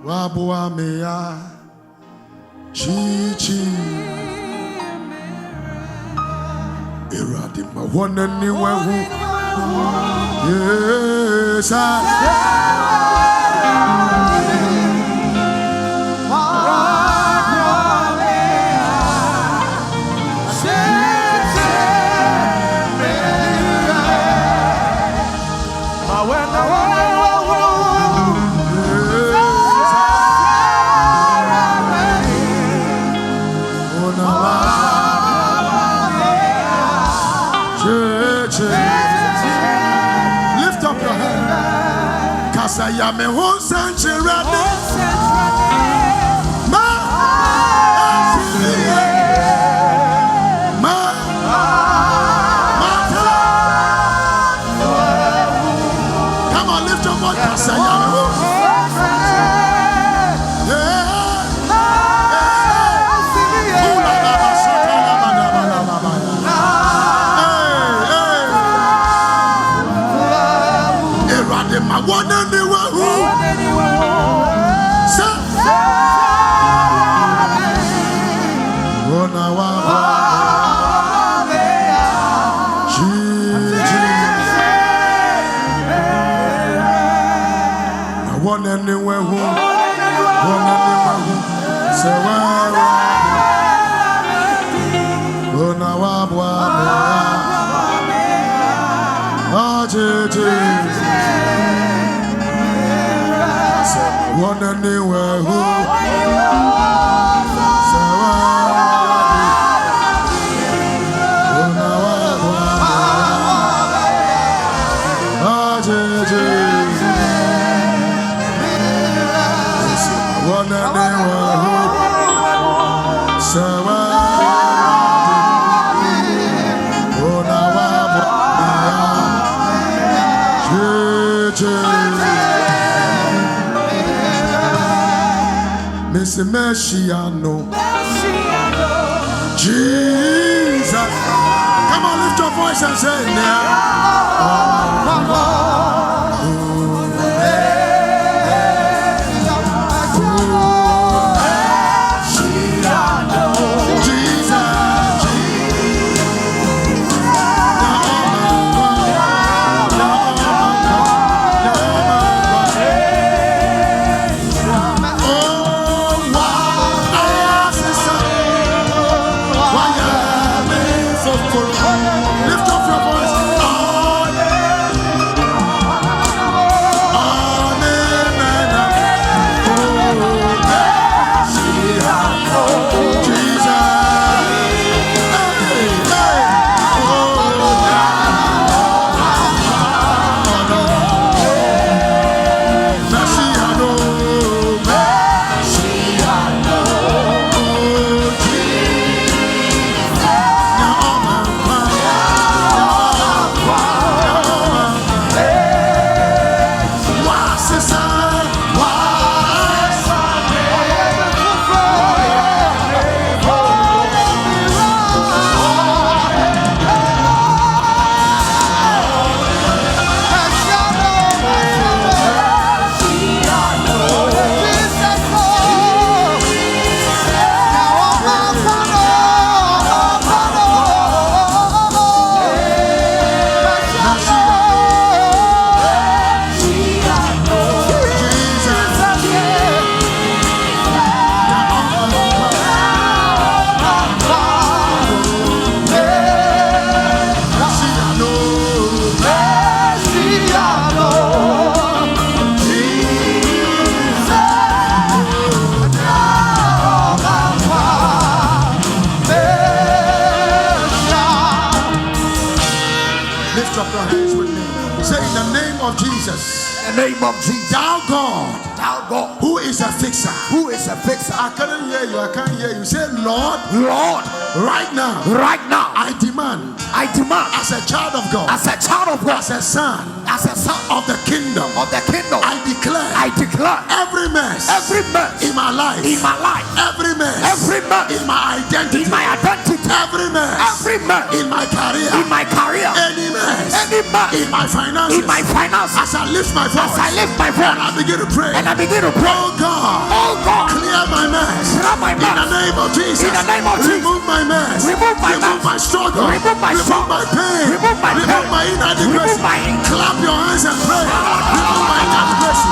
Wabua mea chichi Eradima one anywhere. Yes, lift up your hand. Kasaya me won sanctuary. Come on, lift your voice. Kasaya me won. One anywhere who one anywhere who say one anywhere who Messiano. Jesus. Come on, lift your voice and say lift up your voice. Lift up your hands with me. Say, in the name of Jesus.
In the name of Jesus.
Thou God.
Thou God.
Who is a fixer?
Who is a fixer?
I can't hear you. I can't hear you. Say, Lord.
Lord.
Right now.
Right now.
I demand.
I demand.
As a child of God.
As a child of God.
As a son.
As a son
of the kingdom.
Of the kingdom.
I declare.
I declare.
Every mess.
Every mess.
In my life.
In my life.
Every mess.
Every mess.
In my identity.
In my identity.
Every mess in my career. Any mess in my finances. As I lift my voice. And I begin to pray. Oh God. Clear my mess. In the name of Jesus. Remove my mess. Remove my struggle. Remove my pain. Remove my inadequacy. Clap your hands and pray. Remove my inadequacy.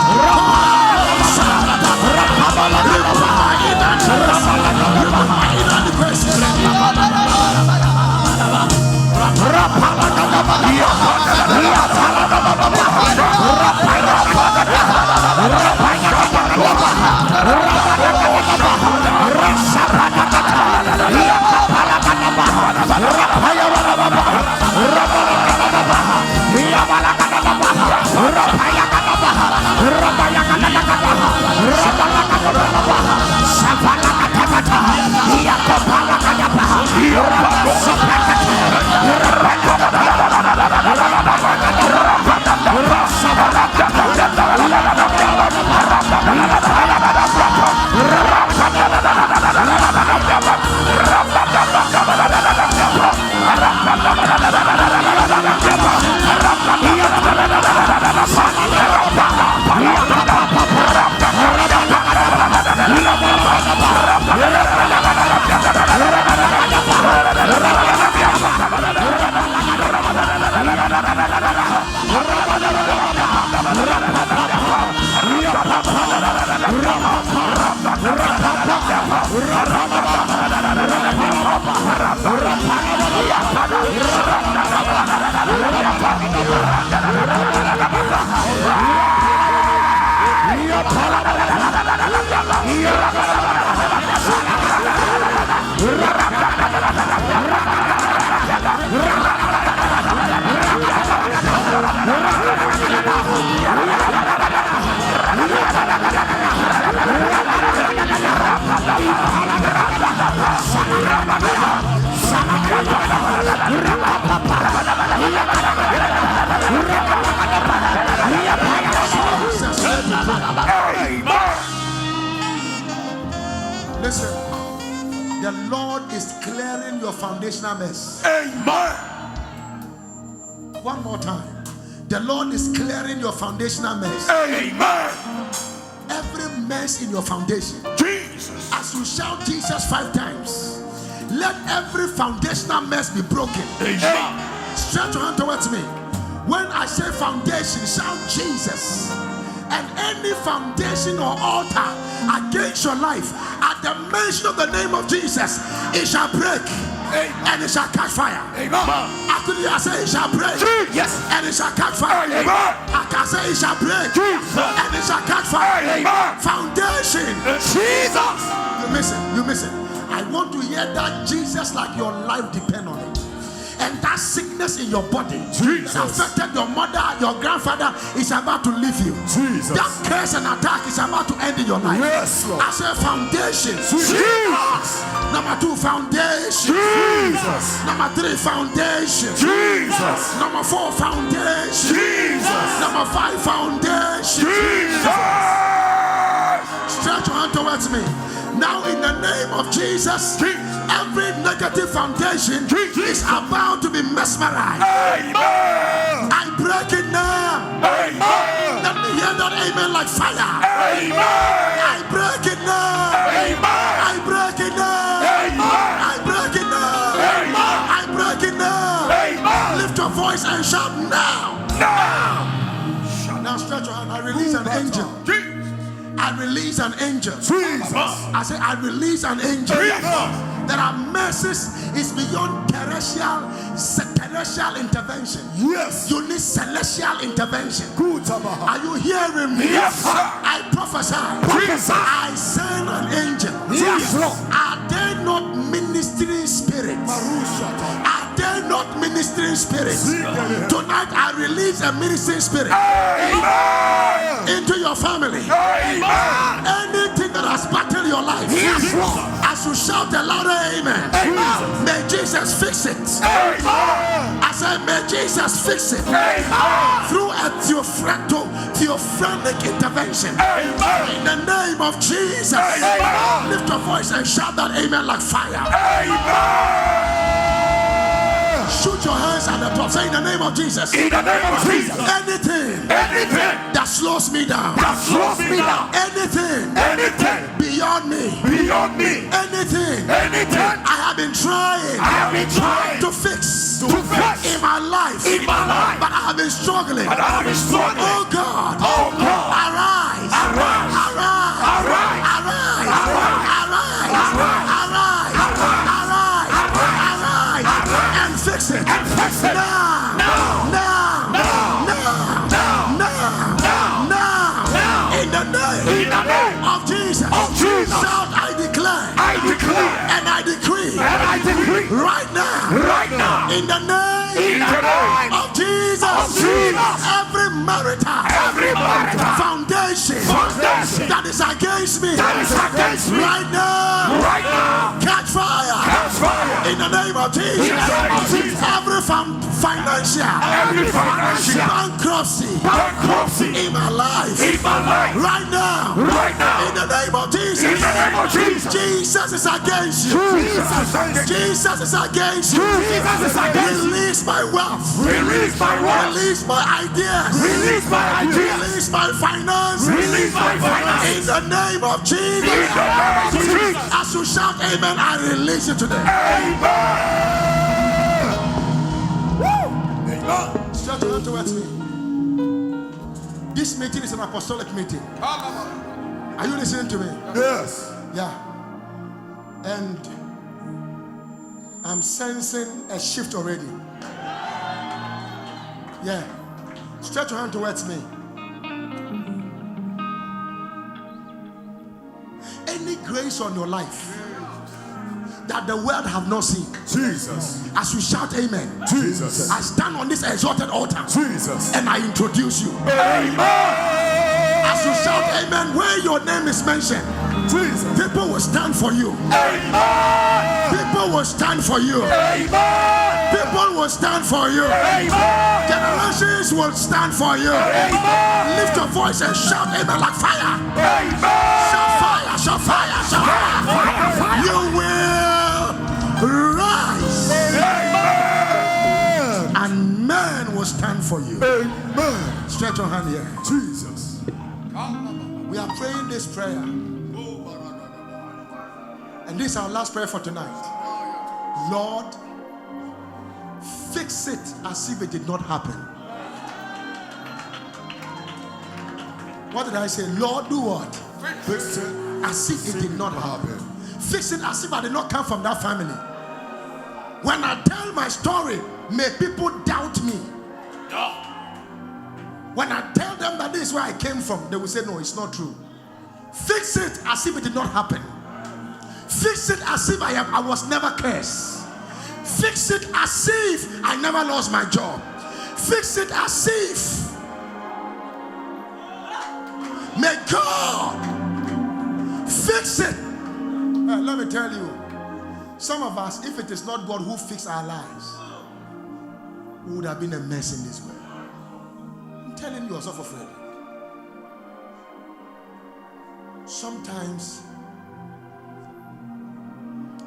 Listen, the Lord is clearing your foundational mess.
Amen.
One more time. The Lord is clearing your foundational mess.
Amen.
Every mess in your foundation.
Jesus.
As you shout Jesus 5 times, let every foundational mess be broken.
Amen.
Stretch your hand towards me. When I say foundation, shout Jesus. And any foundation or altar against your life, at the mention of the name of Jesus, it shall break. Amen. And it shall catch fire.
Amen.
I say it shall break.
Yes.
And it shall catch fire.
Amen.
I can say it shall break.
Jesus.
And it shall catch fire.
Amen.
Foundation.
Jesus.
You miss it. I want to hear that Jesus, like your life depend on it. And that sickness in your body that affected your mother, your grandfather, is about to leave you.
Jesus.
That curse and attack is about to end in your life.
Yes, Lord.
I say foundation.
Jesus.
Number 2, foundation.
Jesus.
Number 3, foundation.
Jesus.
Number 4, foundation.
Jesus.
Number 5, foundation.
Jesus.
Stretch your hand towards me. Now in the name of Jesus, every negative foundation is about to be mesmerized.
Amen.
I break it now.
Amen.
Let me hear that amen like fire.
Amen.
I break it now.
Amen.
I break it now.
Amen.
I break it now.
Amen.
I break it now.
Amen.
Lift your voice and shout now. Now stretch your hand. I release an angel. I release an angel.
Jesus.
I say I release an angel. There are mercies is beyond terrestrial intervention.
Yes.
You need celestial intervention.
Good.
Are you hearing me?
Yes, sir.
I prophesy.
Jesus.
I send an angel.
Yes, Lord.
Are they not ministering spirits? Are they not ministering spirits? Tonight I release a ministering spirit.
Amen.
Into your family.
Amen.
Anything that has battled your life.
Yes, Lord.
As you shout the louder amen.
Amen.
May Jesus fix it.
Amen.
I said, may Jesus fix it.
Amen.
Through a theophanic intervention.
Amen.
In the name of Jesus.
Amen.
Lift your voice and shout that amen like fire.
Amen.
Shoot your hands at the top. Say in the name of Jesus.
In the name of Jesus.
Anything that slows me down.
That slows me down.
Anything beyond me. Anything I have been trying to fix in my life. But I have been struggling. Oh God. Arise. And fix it. Now. In the name of Jesus. Shout, I declare. And I decree. Right now. In the name of Jesus. Every marital foundation that is against me. Right now. Catch fire. In the name of Jesus. Every financial bankruptcy in my life. Right now. In the name of Jesus. Jesus is against you. Jesus is against you. Release my wealth. Release my ideas. Release my finance. In the name of Jesus. As you shout amen, I release it today. Stretch your hand towards me. This meeting is an apostolic meeting. Are you listening to me?
Yes.
Yeah. And I'm sensing a shift already. Yeah. Stretch your hand towards me. Any grace on your life that the world have not seen.
Jesus.
As you shout amen.
Jesus.
I stand on this exalted altar.
Jesus.
And I introduce you.
Amen.
As you shout amen, where your name is mentioned,
Jesus.
people will stand for you.
Amen.
People will stand for you.
Amen.
People will stand for you.
Amen.
Generations will stand for you.
Amen.
Lift your voice and shout amen like fire.
Amen.
Shout fire, shout fire, shout fire. You will rise.
Amen.
And men will stand for you.
Amen.
Stretch your hand here.
Jesus.
We are praying this prayer. And this is our last prayer for tonight. Lord, fix it as if it did not happen. What did I say? Lord, do what?
Fix it
As if it did not happen. Fix it as if I did not come from that family. When I tell my story, may people doubt me. When I tell them that this is where I came from, they will say, no, it's not true. Fix it as if it did not happen. Fix it as if I was never cursed. Fix it as if I never lost my job. Fix it as if. May God fix it. Let me tell you, some of us, if it is not God who fixed our lives, we would have been a mess in this world. I'm telling you, yourself afraid. Sometimes,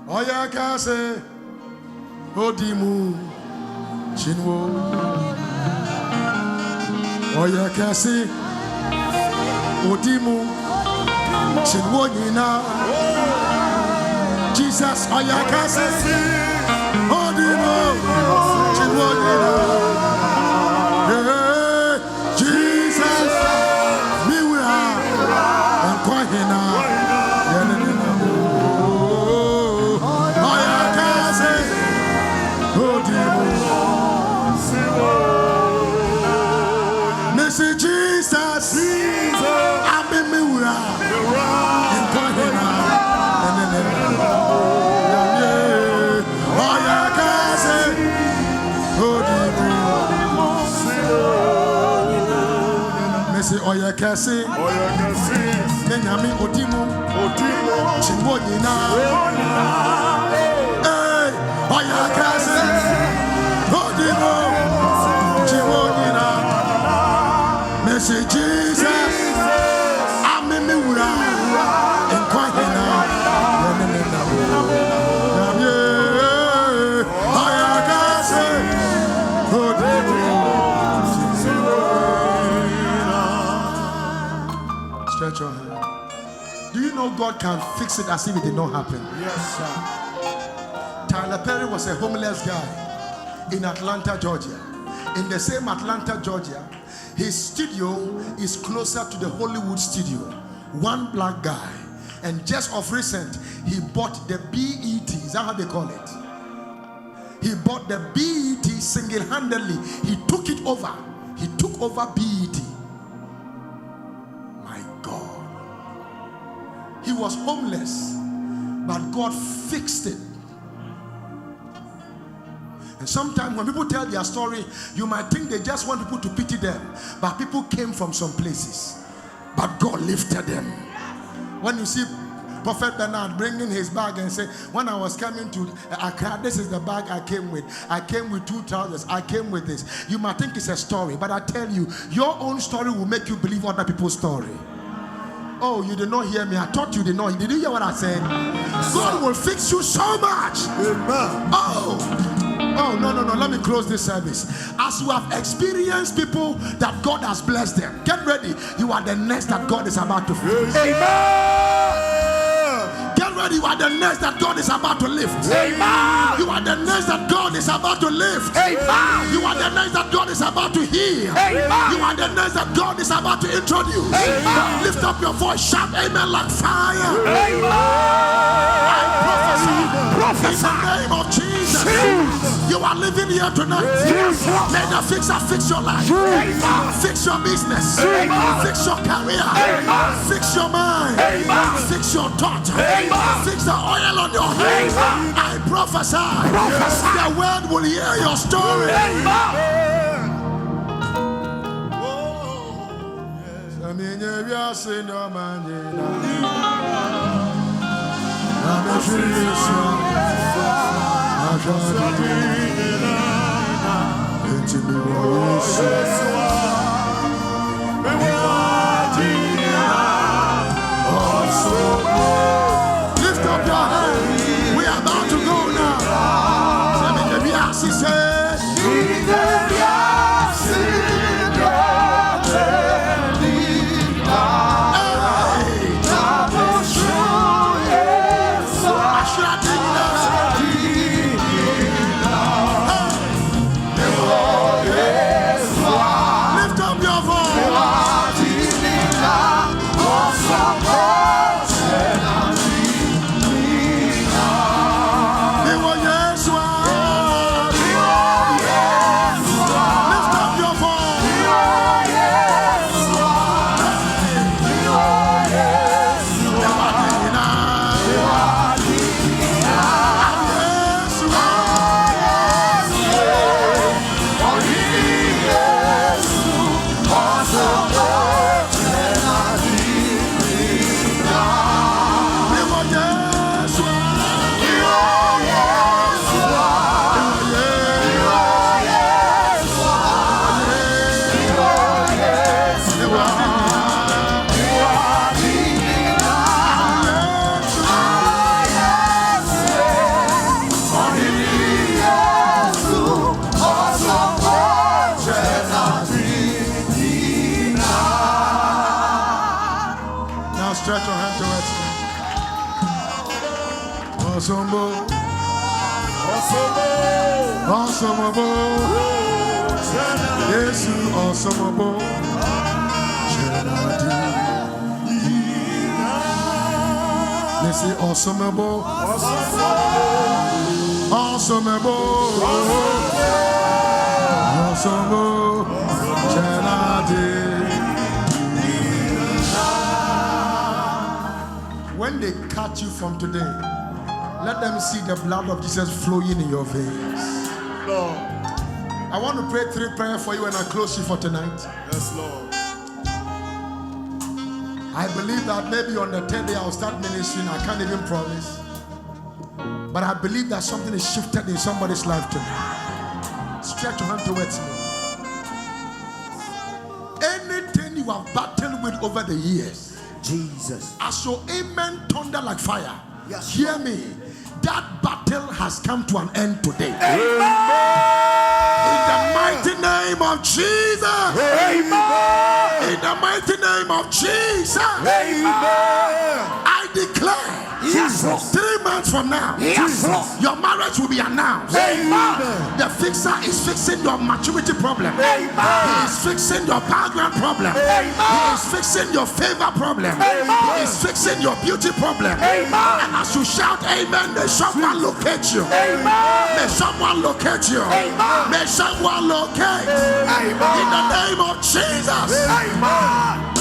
Oya kase odimu chinwo. Oya kase odimu chinwo nina. Jesus, oya kase odimu chinwo nina. Hey, Jesus, me we are and kohina. Jesus, I'm in me and kohina. Oya kase odimu. Mesi oya kase nenyami odimu chimbo nyina. Hey, oya kase odimu chimbo nyina. Mesi Jesus, I'm in me and kohina. Oya kase God can fix it as if it did not happen.
Yes, sir.
Tyler Perry was a homeless guy in Atlanta, Georgia. In the same Atlanta, Georgia, his studio is closer to the Hollywood studio. One black guy. And just of recent, he bought the BET. Is that how they call it? He bought the BET single-handedly. He took it over. He took over BET. My God. He was homeless, but God fixed it. And sometimes when people tell their story, you might think they just want people to pity them. But people came from some places. But God lifted them. When you see Prophet Bernard bringing his bag and say, when I was coming to Accra, this is the bag I came with. I came with 2 trousers. I came with this. You might think it's a story. But I tell you, your own story will make you believe other people's story. Oh, you did not hear me. I thought you did not. Did you hear what I said? God will fix you so much.
Amen.
Oh, no. Let me close this service. As you have experienced people that God has blessed them, get ready. You are the next that God is about to fix.
Amen.
Get ready. You are the next that God is about to lift.
Amen.
You are the next that God is about to lift.
Amen.
You are the next that God is about to heal.
Amen.
You are the next that God is about to introduce.
Amen.
Lift up your voice, shout amen like fire.
Amen.
I prophesy in the name of Jesus. You are living here tonight. May the fixer fix your life. Fix your business. Fix your career. Fix your mind. Fix your thought. Fix the oil on your head. I prophesy. The world will hear your story. Lift up your hand. We are about to go now. He says, lift up your voice. Stretch your hand towards me. Awesome. Yes, awesome. Let's say awesome. When they cut you from today, let them see the blood of Jesus flowing in your veins.
Lord.
I want to pray 3 prayers for you and I close you for tonight.
Yes, Lord.
I believe that maybe on the 10th day I'll start ministering. I can't even promise. But I believe that something is shifted in somebody's life tonight. Stretch your hand towards me. Anything you have battled with over the years,
Jesus.
as your amen thunder like fire,
Yes.
hear me. That battle has come to an end today.
Amen.
In the mighty name of Jesus.
Amen.
In the mighty name of Jesus.
Amen.
I declare declare,
Yes, Lord.
3 months from now,
Yes, Lord.
your marriage will be announced.
Amen.
The fixer is fixing your maturity problem.
Amen.
He is fixing your background problem.
Amen.
He is fixing your favor problem.
Amen.
He is fixing your beauty problem.
Amen.
And as you shout amen, may someone locate you.
Amen.
May someone locate you.
Amen.
May someone locate.
Amen.
In the name of Jesus.
Amen.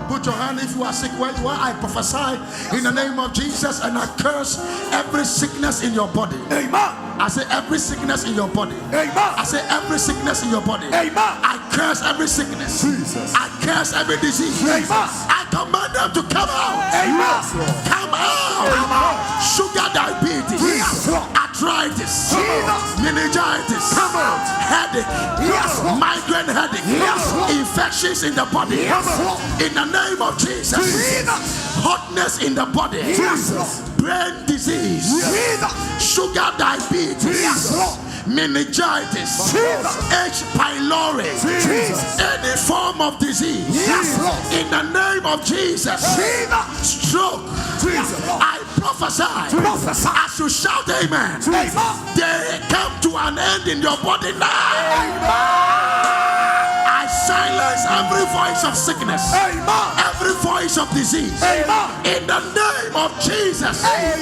Put your hand if you are sick where you are. I prophesy in the name of Jesus and I curse every sickness in your body.
Amen.
I say every sickness in your body.
Amen.
I say every sickness in your body.
Amen.
I curse every sickness.
Jesus.
I curse every disease.
Amen.
I command them to come out.
Amen.
Come out.
Amen.
Sugar diabetes.
Yes, Lord.
Arthritis.
Jesus.
Meningitis.
Come out.
Headache.
Yes, Lord.
Migraine headache.
Yes, Lord.
Infections in the body.
Yes, Lord.
In the name of Jesus.
Jesus.
Hotness in the body.
Yes, Lord.
Brain disease.
Jesus.
Sugar diabetes.
Yes, Lord.
Meningitis.
Jesus.
H. pylori.
Jesus.
Any form of disease.
Yes, Lord.
In the name of Jesus.
Jesus.
Stroke.
Jesus.
I prophesy.
Prophesy.
As you shout amen.
Amen.
They come to an end in your body now.
Amen.
I silence every voice of sickness.
Amen.
Every voice of disease.
Amen.
In the name of Jesus.
Amen.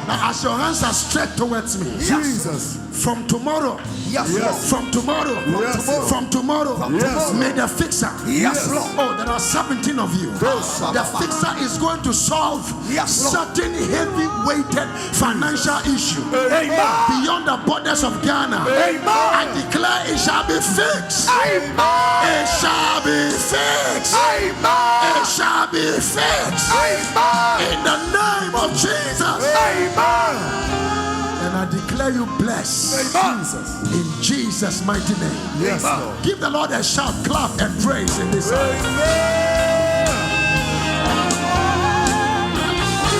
Now as your hands are stretched towards me.
Jesus.
From tomorrow.
Yes,
Yes.
Lord.
From tomorrow.
Yes, Lord.
From tomorrow.
Yes,
May the fixer.
Yes, Lord.
Oh, there are 17 of you. The fixer is going to solve
Yes, Lord.
certain heavy weighted financial issue.
Amen.
Beyond the borders of Ghana.
Amen.
I declare it shall be fixed.
Amen.
It shall be fixed.
Amen.
It shall be fixed.
Amen.
In the name of Jesus.
Amen.
And I declare you blessed.
Jesus.
In Jesus' mighty name.
Yes, Lord.
Give the Lord a shout, clap, and praise in this house.
Amen.